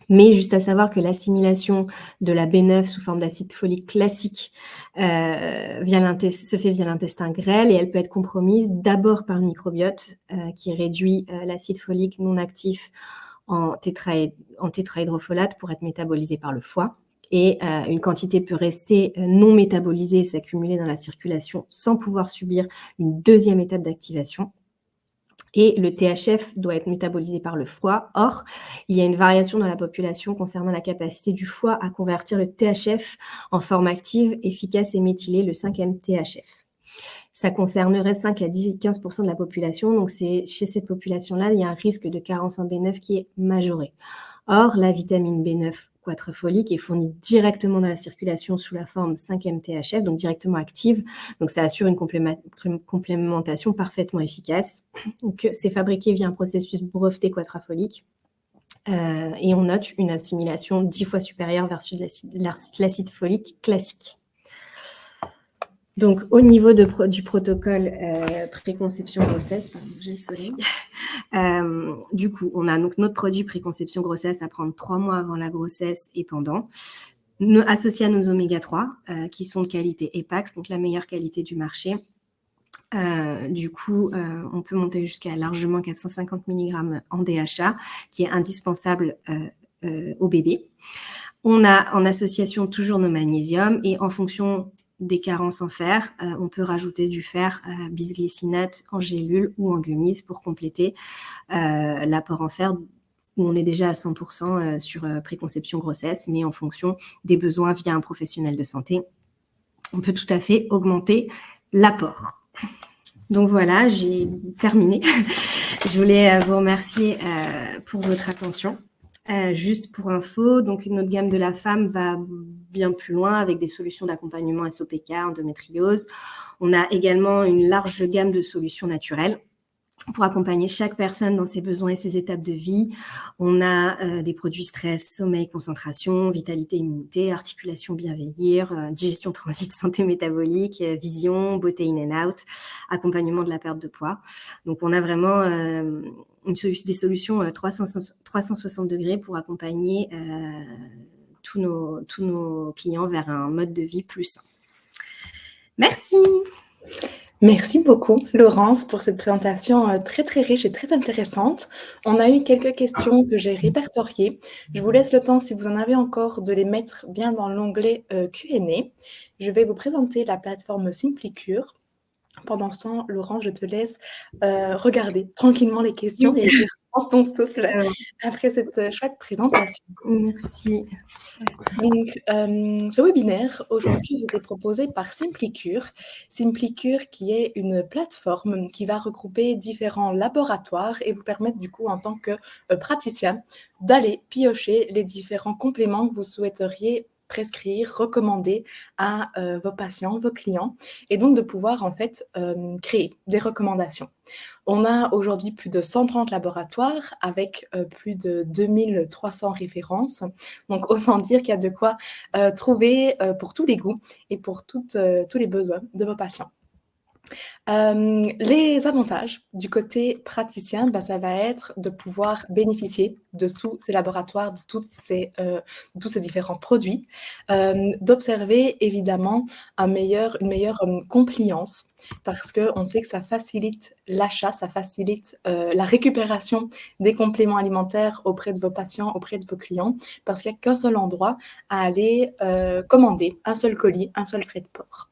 Mais juste à savoir que l'assimilation de la B9 sous forme d'acide folique classique se fait via l'intestin grêle et elle peut être compromise d'abord par le microbiote qui réduit l'acide folique non actif en tétrahydrofolate pour être métabolisé par le foie. Et une quantité peut rester non métabolisée et s'accumuler dans la circulation sans pouvoir subir une deuxième étape d'activation. Et le THF doit être métabolisé par le foie. Or, il y a une variation dans la population concernant la capacité du foie à convertir le THF en forme active, efficace et méthylée, le 5-MTHF. Ça concernerait 5 à 15% de la population. Donc, chez cette population-là, il y a un risque de carence en B9 qui est majoré. Or, la vitamine B9 quadrafolique est fournie directement dans la circulation sous la forme 5-MTHF, donc directement active. Donc, ça assure une complémentation parfaitement efficace. Donc, c'est fabriqué via un processus breveté quadrafolique. Et on note une assimilation 10 fois supérieure versus l'acide folique classique. Donc, au niveau du protocole préconception grossesse, pardon, j'ai le soleil. Du coup, on a donc notre produit préconception grossesse à prendre 3 mois avant la grossesse et pendant, associé à nos oméga 3 qui sont de qualité EPAX, donc la meilleure qualité du marché. Du coup, on peut monter jusqu'à largement 450 mg en DHA, qui est indispensable au bébé. On a en association toujours nos magnésiums et en fonction des carences en fer, on peut rajouter du fer bisglycinate en gélule ou en gummies pour compléter l'apport en fer où on est déjà à 100% sur préconception grossesse, mais en fonction des besoins via un professionnel de santé, on peut tout à fait augmenter l'apport. Donc voilà, j'ai terminé. Je voulais vous remercier pour votre attention. Juste pour info, donc notre gamme de la femme va bien plus loin avec des solutions d'accompagnement SOPK, endométriose. On a également une large gamme de solutions naturelles pour accompagner chaque personne dans ses besoins et ses étapes de vie. On a des produits stress, sommeil, concentration, vitalité, immunité, articulation, bienveillir, digestion, transit, santé métabolique, vision, beauté in and out, accompagnement de la perte de poids. Donc, on a vraiment des solutions 360 degrés pour accompagner tous nos clients vers un mode de vie plus sain. Merci. Merci beaucoup, Laurence, pour cette présentation très, très riche et très intéressante. On a eu quelques questions que j'ai répertoriées. Je vous laisse le temps, si vous en avez encore, de les mettre bien dans l'onglet Q&A. Je vais vous présenter la plateforme Simplicure. Pendant ce temps, Laurent, je te laisse regarder tranquillement les questions et prendre ton souffle après cette chouette présentation. Merci. Donc, ce webinaire, aujourd'hui, vous était proposé par Simplicure. Simplicure qui est une plateforme qui va regrouper différents laboratoires et vous permettre, du coup, en tant que praticien, d'aller piocher les différents compléments que vous souhaiteriez prescrire, recommander à vos patients, vos clients, et donc de pouvoir en fait créer des recommandations. On a aujourd'hui plus de 130 laboratoires avec plus de 2300 références. Donc, autant dire qu'il y a de quoi trouver pour tous les goûts et pour tous les besoins de vos patients. Les avantages du côté praticien, ça va être de pouvoir bénéficier de tous ces laboratoires, de tous ces différents produits, d'observer évidemment une meilleure compliance parce qu'on sait que ça facilite l'achat, ça facilite la récupération des compléments alimentaires auprès de vos patients, auprès de vos clients, parce qu'il n'y a qu'un seul endroit à aller commander, un seul colis, un seul frais de port.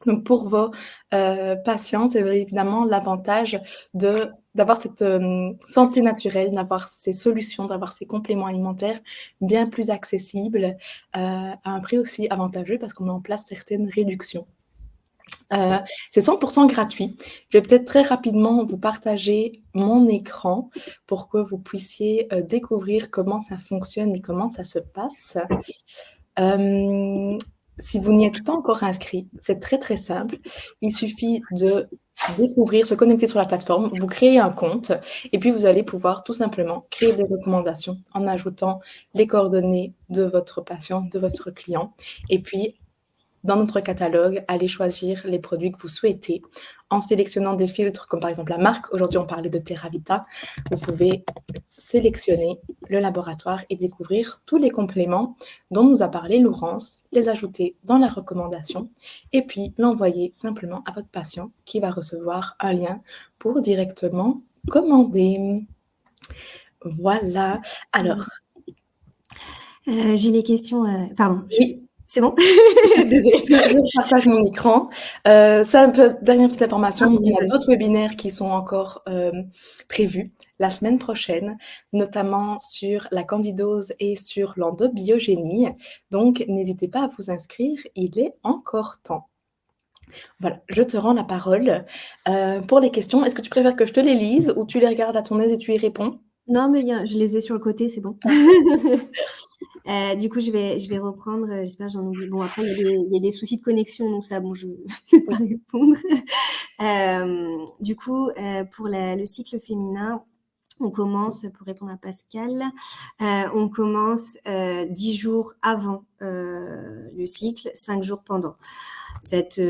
Donc pour vos patients, c'est évidemment l'avantage d'avoir cette santé naturelle, d'avoir ces solutions, d'avoir ces compléments alimentaires bien plus accessibles, à un prix aussi avantageux parce qu'on met en place certaines réductions. C'est 100% gratuit. Je vais peut-être très rapidement vous partager mon écran pour que vous puissiez découvrir comment ça fonctionne et comment ça se passe. Si vous n'y êtes pas encore inscrit, c'est très très simple. Il suffit de découvrir, se connecter sur la plateforme, vous créez un compte et puis vous allez pouvoir tout simplement créer des recommandations en ajoutant les coordonnées de votre patient, de votre client. Et puis, dans notre catalogue, allez choisir les produits que vous souhaitez en sélectionnant des filtres comme par exemple la marque. Aujourd'hui, on parlait de TerraVita. Vous pouvez sélectionner le laboratoire et découvrir tous les compléments dont nous a parlé Laurence, les ajouter dans la recommandation et puis l'envoyer simplement à votre patient qui va recevoir un lien pour directement commander. Voilà. Alors. J'ai les questions. Pardon. Oui. C'est bon? Désolée, je partage mon écran. Ça, dernière petite information, il y a d'autres webinaires qui sont encore prévus la semaine prochaine, notamment sur la candidose et sur l'endobiogénie. Donc, n'hésitez pas à vous inscrire, il est encore temps. Voilà, je te rends la parole. Pour les questions, est-ce que tu préfères que je te les lise ou tu les regardes à ton aise et tu y réponds? Non, mais je les ai sur le côté, c'est bon. Du coup, je vais reprendre. J'espère que j'en oublie. Bon, après, il y a des soucis de connexion, donc ça, bon, je vais pas répondre. Du coup, pour le cycle féminin, on commence, pour répondre à Pascal, on commence 10 jours avant le cycle, 5 jours pendant. Cette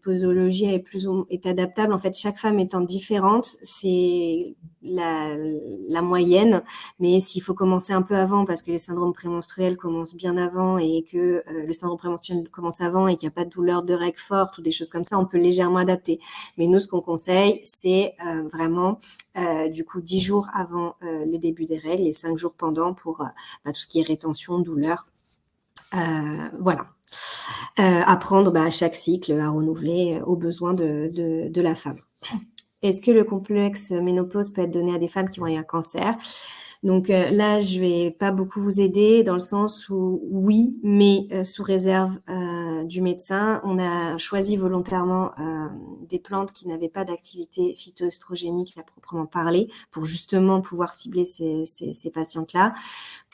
posologie est adaptable. En fait, chaque femme étant différente, c'est la moyenne. Mais s'il faut commencer un peu avant, parce que les syndromes prémenstruels commencent bien avant et que le syndrome prémenstruel commence avant et qu'il n'y a pas de douleur de règles fortes ou des choses comme ça, on peut légèrement adapter. Mais nous, ce qu'on conseille, c'est vraiment du coup 10 jours avant le début des règles et 5 jours pendant pour tout ce qui est rétention, douleur. Voilà. Apprendre à chaque cycle à renouveler aux besoins de la femme. Est-ce que le complexe ménopause peut être donné à des femmes qui ont eu un cancer? Donc là, je vais pas beaucoup vous aider dans le sens où oui, mais sous réserve du médecin. On a choisi volontairement des plantes qui n'avaient pas d'activité phytoestrogénique à proprement parler pour justement pouvoir cibler ces patientes-là.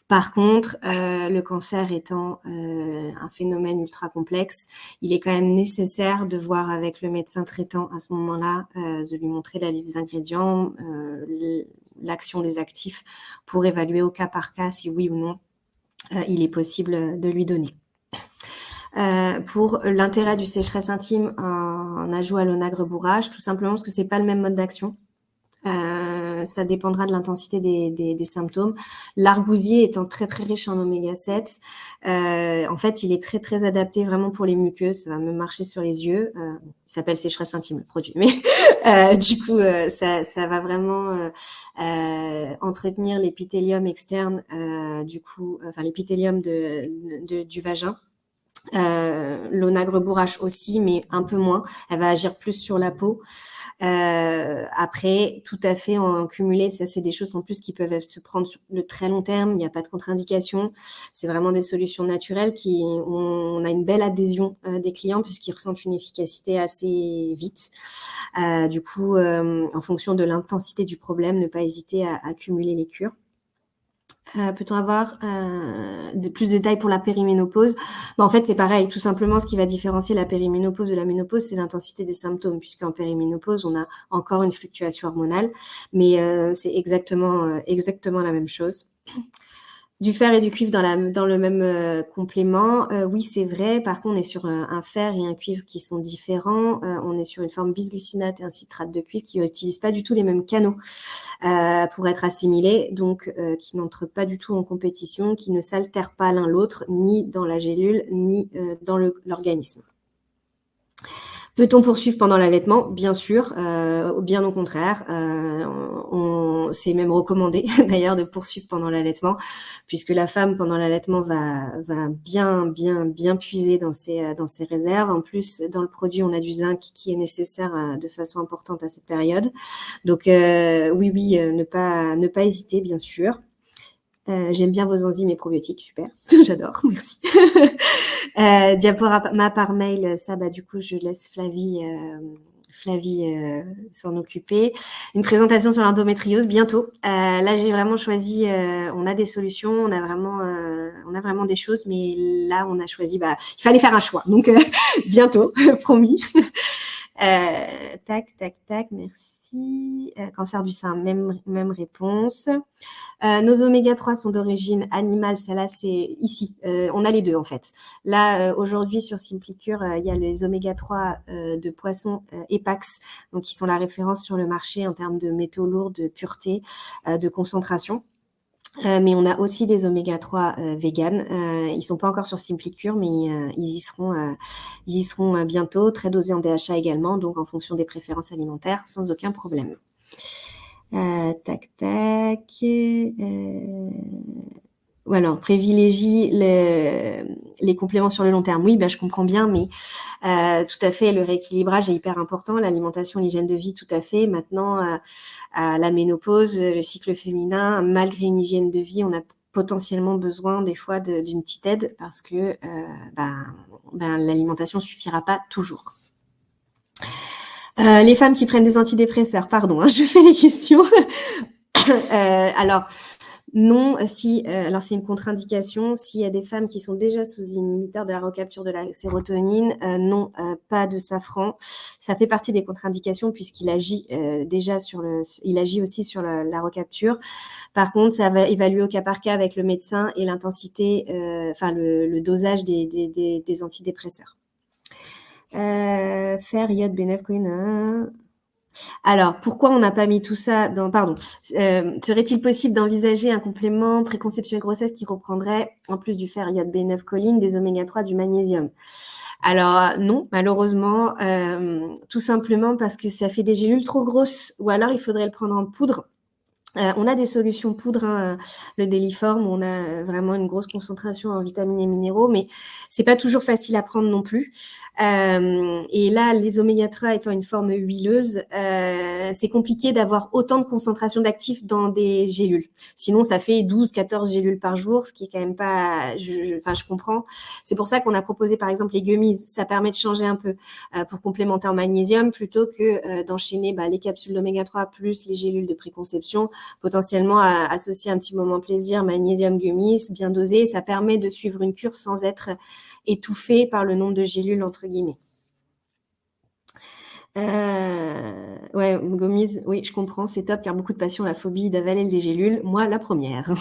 Par contre, le cancer étant un phénomène ultra complexe, il est quand même nécessaire de voir avec le médecin traitant à ce moment-là, de lui montrer la liste des ingrédients, l'action des actifs pour évaluer au cas par cas si oui ou non il est possible de lui donner. Pour l'intérêt du sécheresse intime, un ajout à l'onagre bourrage, tout simplement parce que c'est pas le même mode d'action. Ça dépendra de l'intensité des symptômes. L'argousier étant très très riche en oméga 7, en fait, il est très très adapté vraiment pour les muqueuses. Ça va même marcher sur les yeux. Il s'appelle sécheresse intime le produit, mais du coup, ça va vraiment entretenir l'épithélium externe, l'épithélium du vagin. L'onagre bourrache aussi, mais un peu moins. Elle va agir plus sur la peau. Après, tout à fait en cumulé, ça c'est des choses en plus qui peuvent se prendre sur le très long terme. Il n'y a pas de contre-indication. C'est vraiment des solutions naturelles on a une belle adhésion des clients puisqu'ils ressentent une efficacité assez vite. Du coup, en fonction de l'intensité du problème, ne pas hésiter à cumuler les cures. Peut-on avoir plus de détails pour la périménopause? En fait, c'est pareil. Tout simplement, ce qui va différencier la périménopause de la ménopause, c'est l'intensité des symptômes, puisqu'en périménopause, on a encore une fluctuation hormonale, mais c'est exactement la même chose. Du fer et du cuivre dans le même complément, oui, c'est vrai. Par contre, on est sur un fer et un cuivre qui sont différents. On est sur une forme bisglycinate et un citrate de cuivre qui n'utilisent pas du tout les mêmes canaux pour être assimilés, donc qui n'entrent pas du tout en compétition, qui ne s'altèrent pas l'un l'autre, ni dans la gélule, ni dans l'organisme. Peut-on poursuivre pendant l'allaitement? Bien sûr, bien au contraire. C'est même recommandé d'ailleurs de poursuivre pendant l'allaitement, puisque la femme pendant l'allaitement va bien puiser dans ses réserves. En plus, dans le produit, on a du zinc qui est nécessaire de façon importante à cette période. Donc oui, ne pas hésiter, bien sûr. J'aime bien vos enzymes et probiotiques, super, j'adore, merci. Diaporama par mail, ça, du coup, je laisse Flavie s'en occuper. Une présentation sur l'endométriose bientôt. Là, j'ai vraiment choisi. On a des solutions, on a vraiment des choses, mais là, on a choisi. Il fallait faire un choix, donc bientôt, promis. Tac, merci. Cancer du sein, même réponse. Nos oméga 3 sont d'origine animale, celle-là c'est ici, on a les deux en fait. Là aujourd'hui sur Simplicure, il y a les oméga 3 de poisson Epax, donc qui sont la référence sur le marché en termes de métaux lourds, de pureté, de concentration. Mais on a aussi des oméga 3 vegan. Ils sont pas encore sur Simplicure, mais ils y seront bientôt, très dosés en DHA également, donc en fonction des préférences alimentaires, sans aucun problème. Tac. Alors, privilégie les compléments sur le long terme. Oui, je comprends bien, mais tout à fait, le rééquilibrage est hyper important. L'alimentation, l'hygiène de vie, tout à fait. Maintenant, à la ménopause, le cycle féminin, malgré une hygiène de vie, on a potentiellement besoin des fois d'une petite aide parce que l'alimentation suffira pas toujours. Les femmes qui prennent des antidépresseurs, pardon, je fais les questions. Alors, non, alors c'est une contre-indication. S'il y a des femmes qui sont déjà sous inhibiteur de la recapture de la sérotonine, non, pas de safran. Ça fait partie des contre-indications puisqu'il agit il agit aussi sur la recapture. Par contre, ça va évaluer au cas par cas avec le médecin et l'intensité, le dosage des antidépresseurs. Fer, iode, B9, choline. Alors, pourquoi on n'a pas mis tout ça dans... Pardon. Serait-il possible d'envisager un complément préconception et grossesse qui reprendrait, en plus du fer, iode, B9, choline, des oméga 3, du magnésium? Alors, non, malheureusement, tout simplement parce que ça fait des gélules trop grosses, ou alors il faudrait le prendre en poudre. On a des solutions poudre, le Déliform, on a vraiment une grosse concentration en vitamines et minéraux, mais c'est pas toujours facile à prendre non plus. Et là, les oméga 3 étant une forme huileuse, c'est compliqué d'avoir autant de concentration d'actifs dans des gélules. Sinon, ça fait 12-14 gélules par jour, ce qui est quand même pas... je comprends. C'est pour ça qu'on a proposé, par exemple, les gummies. Ça permet de changer un peu pour complémenter en magnésium plutôt que d'enchaîner les capsules d'oméga 3 plus les gélules de préconception, potentiellement associer un petit moment plaisir, magnésium gummies, bien dosé. Ça permet de suivre une cure sans être étouffé par le nombre de gélules, entre guillemets. Gummies, oui, je comprends, c'est top, car beaucoup de patients ont la phobie d'avaler des gélules. Moi, la première.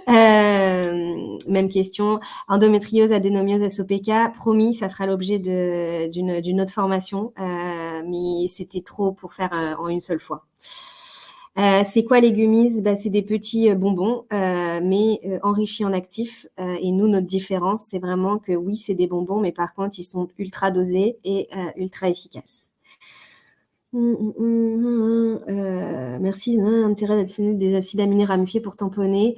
Même question. Endométriose, adénomiose, SOPK. Promis, ça fera l'objet d'une autre formation, mais c'était trop pour faire en une seule fois. C'est quoi les gummies? C'est des petits bonbons, mais enrichis en actifs. Et nous, notre différence, c'est vraiment que oui, c'est des bonbons, mais par contre, ils sont ultra dosés et ultra efficaces. Merci. Intérêt d'additionner des acides aminés ramifiés pour tamponner.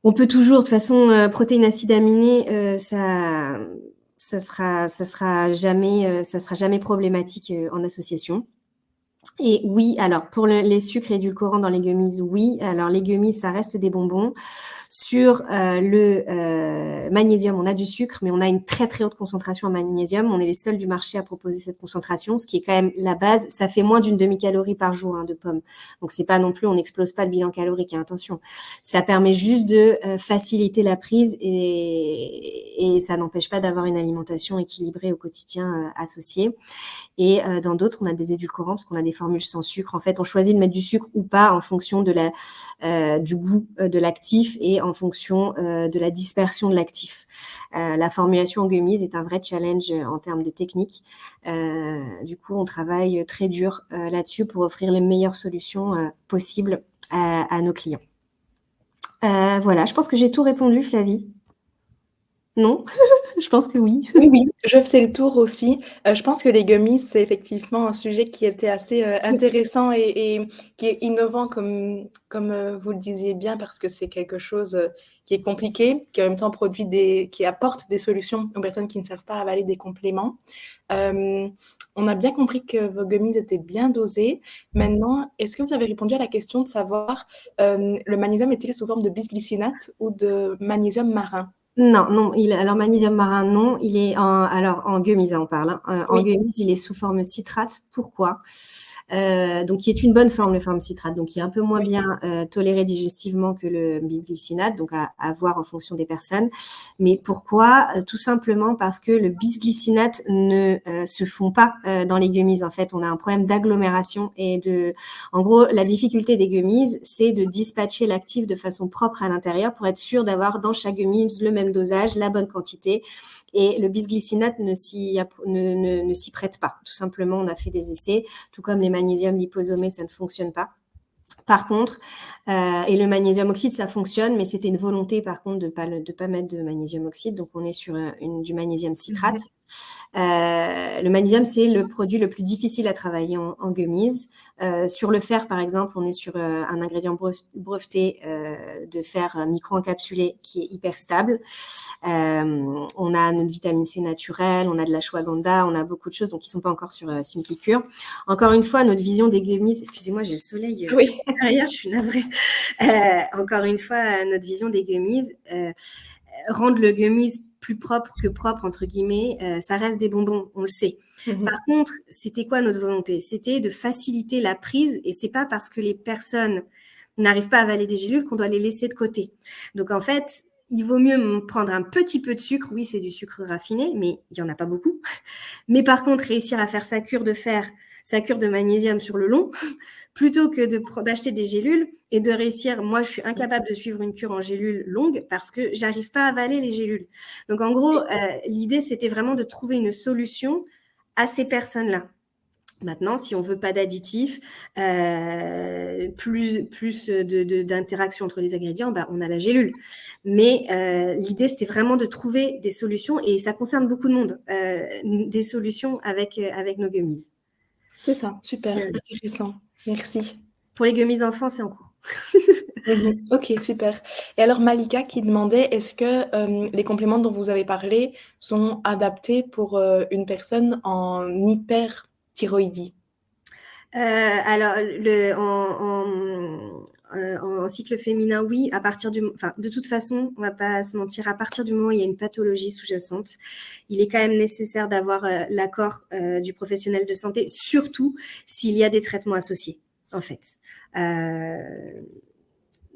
On peut toujours, de toute façon, protéines acides aminés, ça sera jamais problématique en association. Et oui, alors pour les sucres édulcorants dans les gummies, oui. Alors les gummies, ça reste des bonbons. Sur le magnésium, on a du sucre, mais on a une très très haute concentration en magnésium. On est les seuls du marché à proposer cette concentration, ce qui est quand même la base. Ça fait moins d'une demi-calorie par jour de pommes. Donc c'est pas non plus, on n'explose pas le bilan calorique, attention. Ça permet juste de faciliter la prise et ça n'empêche pas d'avoir une alimentation équilibrée au quotidien associée. Et dans d'autres, on a des édulcorants parce qu'on a des formules sans sucre. En fait, on choisit de mettre du sucre ou pas en fonction du goût de l'actif et en fonction de la dispersion de l'actif. La formulation en gummies est un vrai challenge en termes de technique. Du coup, on travaille très dur là-dessus pour offrir les meilleures solutions possibles à nos clients. Voilà, je pense que j'ai tout répondu, Flavie. Non? Je pense que oui. Oui, oui, je faisais le tour aussi. Je pense que les gummies, c'est effectivement un sujet qui était assez, intéressant et qui est innovant comme vous le disiez bien, parce que c'est quelque chose, qui est compliqué, qui en même temps qui apporte des solutions aux personnes qui ne savent pas avaler des compléments. On a bien compris que vos gummies étaient bien dosées. Maintenant, est-ce que vous avez répondu à la question de savoir, le magnésium est-il sous forme de bisglycinate ou de magnésium marin? Non, non, alors magnésium marin, non, il est en gummies, on parle. En Oui. gummies, il est sous forme citrate. Pourquoi? Donc qui est une bonne forme, le forme citrate, donc qui est un peu moins Oui. bien toléré digestivement que le bisglycinate, donc à voir en fonction des personnes. Mais pourquoi? Tout simplement parce que le bisglycinate ne se fond pas dans les gummies. En fait, on a un problème d'agglomération en gros, la difficulté des gummies, c'est de dispatcher l'actif de façon propre à l'intérieur pour être sûr d'avoir dans chaque gummies le même dosage, la bonne quantité. Et le bisglycinate ne s'y prête pas. Tout simplement, on a fait des essais, tout comme les magnésiums liposomés, ça ne fonctionne pas. Par contre, et le magnésium oxyde, ça fonctionne, mais c'était une volonté, par contre, de pas mettre de magnésium oxyde. Donc, on est sur du magnésium citrate. Le magnésium, c'est le produit le plus difficile à travailler en gummies. Sur le fer, par exemple, on est sur un ingrédient breveté de fer micro-encapsulé qui est hyper stable. On a notre vitamine C naturelle, on a de l'ashwagandha, on a beaucoup de choses donc qui sont pas encore sur Simplicure. Encore une fois, notre vision des gummies, excusez-moi, j'ai le soleil Oui. derrière, je suis navrée. Encore une fois, notre vision des gummies, rendre le gummies plus propre que propre, entre guillemets, ça reste des bonbons, on le sait. Par contre, c'était quoi notre volonté? C'était de faciliter la prise et c'est pas parce que les personnes n'arrivent pas à avaler des gélules qu'on doit les laisser de côté. Donc en fait, il vaut mieux prendre un petit peu de sucre. Oui, c'est du sucre raffiné, mais il y en a pas beaucoup. Mais par contre, réussir à faire sa cure de fer, sa cure de magnésium sur le long, plutôt que d'acheter des gélules et de réussir. Moi, je suis incapable de suivre une cure en gélules longue parce que j'arrive pas à avaler les gélules. Donc, en gros, l'idée, c'était vraiment de trouver une solution à ces personnes-là. Maintenant, si on veut pas d'additifs, plus d'interaction entre les ingrédients, bah, on a la gélule. Mais l'idée, c'était vraiment de trouver des solutions et ça concerne beaucoup de monde, des solutions avec nos gummies. C'est ça, super, intéressant. Merci. Pour les gummies enfants, c'est en cours. OK, super. Et alors Malika qui demandait, est-ce que, les compléments dont vous avez parlé sont adaptés pour, une personne en hyperthyroïdie? Alors, en cycle féminin, oui, de toute façon, on va pas se mentir, à partir du moment où il y a une pathologie sous-jacente, il est quand même nécessaire d'avoir l'accord du professionnel de santé, surtout s'il y a des traitements associés, en fait.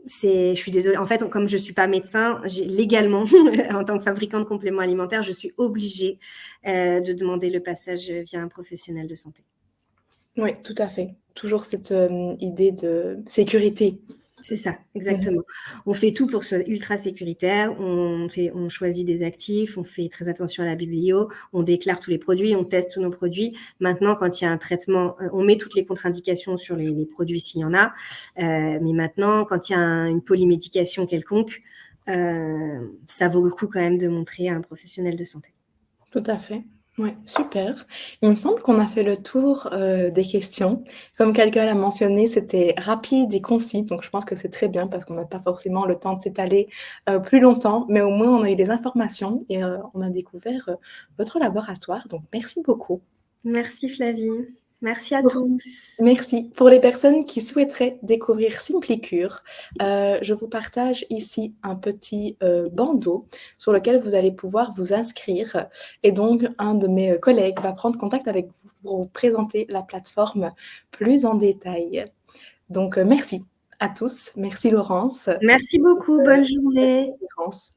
Je suis désolée. En fait, comme je suis pas médecin, légalement, en tant que fabricant de compléments alimentaires, je suis obligée de demander le passage via un professionnel de santé. Oui, tout à fait. Toujours cette, idée de sécurité. C'est ça, exactement. On fait tout pour que ce soit ultra sécuritaire. On choisit des actifs, on fait très attention à la biblio, on déclare tous les produits, on teste tous nos produits. Maintenant, quand il y a un traitement, on met toutes les contre-indications sur les produits s'il y en a. Mais maintenant, quand il y a une polymédication quelconque, ça vaut le coup quand même de montrer à un professionnel de santé. Tout à fait. Ouais, super. Il me semble qu'on a fait le tour, des questions. Comme quelqu'un l'a mentionné, c'était rapide et concis, donc je pense que c'est très bien parce qu'on n'a pas forcément le temps de s'étaler, plus longtemps, mais au moins on a eu des informations et on a découvert, votre laboratoire, donc merci beaucoup. Merci Flavie. Merci à Pour tous. Merci. Pour les personnes qui souhaiteraient découvrir Simplicure, je vous partage ici un petit, bandeau sur lequel vous allez pouvoir vous inscrire et donc un de mes, collègues va prendre contact avec vous pour vous présenter la plateforme plus en détail. Donc, merci à tous. Merci Laurence, Merci beaucoup, bonne journée.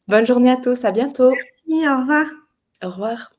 Bonne journée à tous, à bientôt. Merci, au revoir. Au revoir.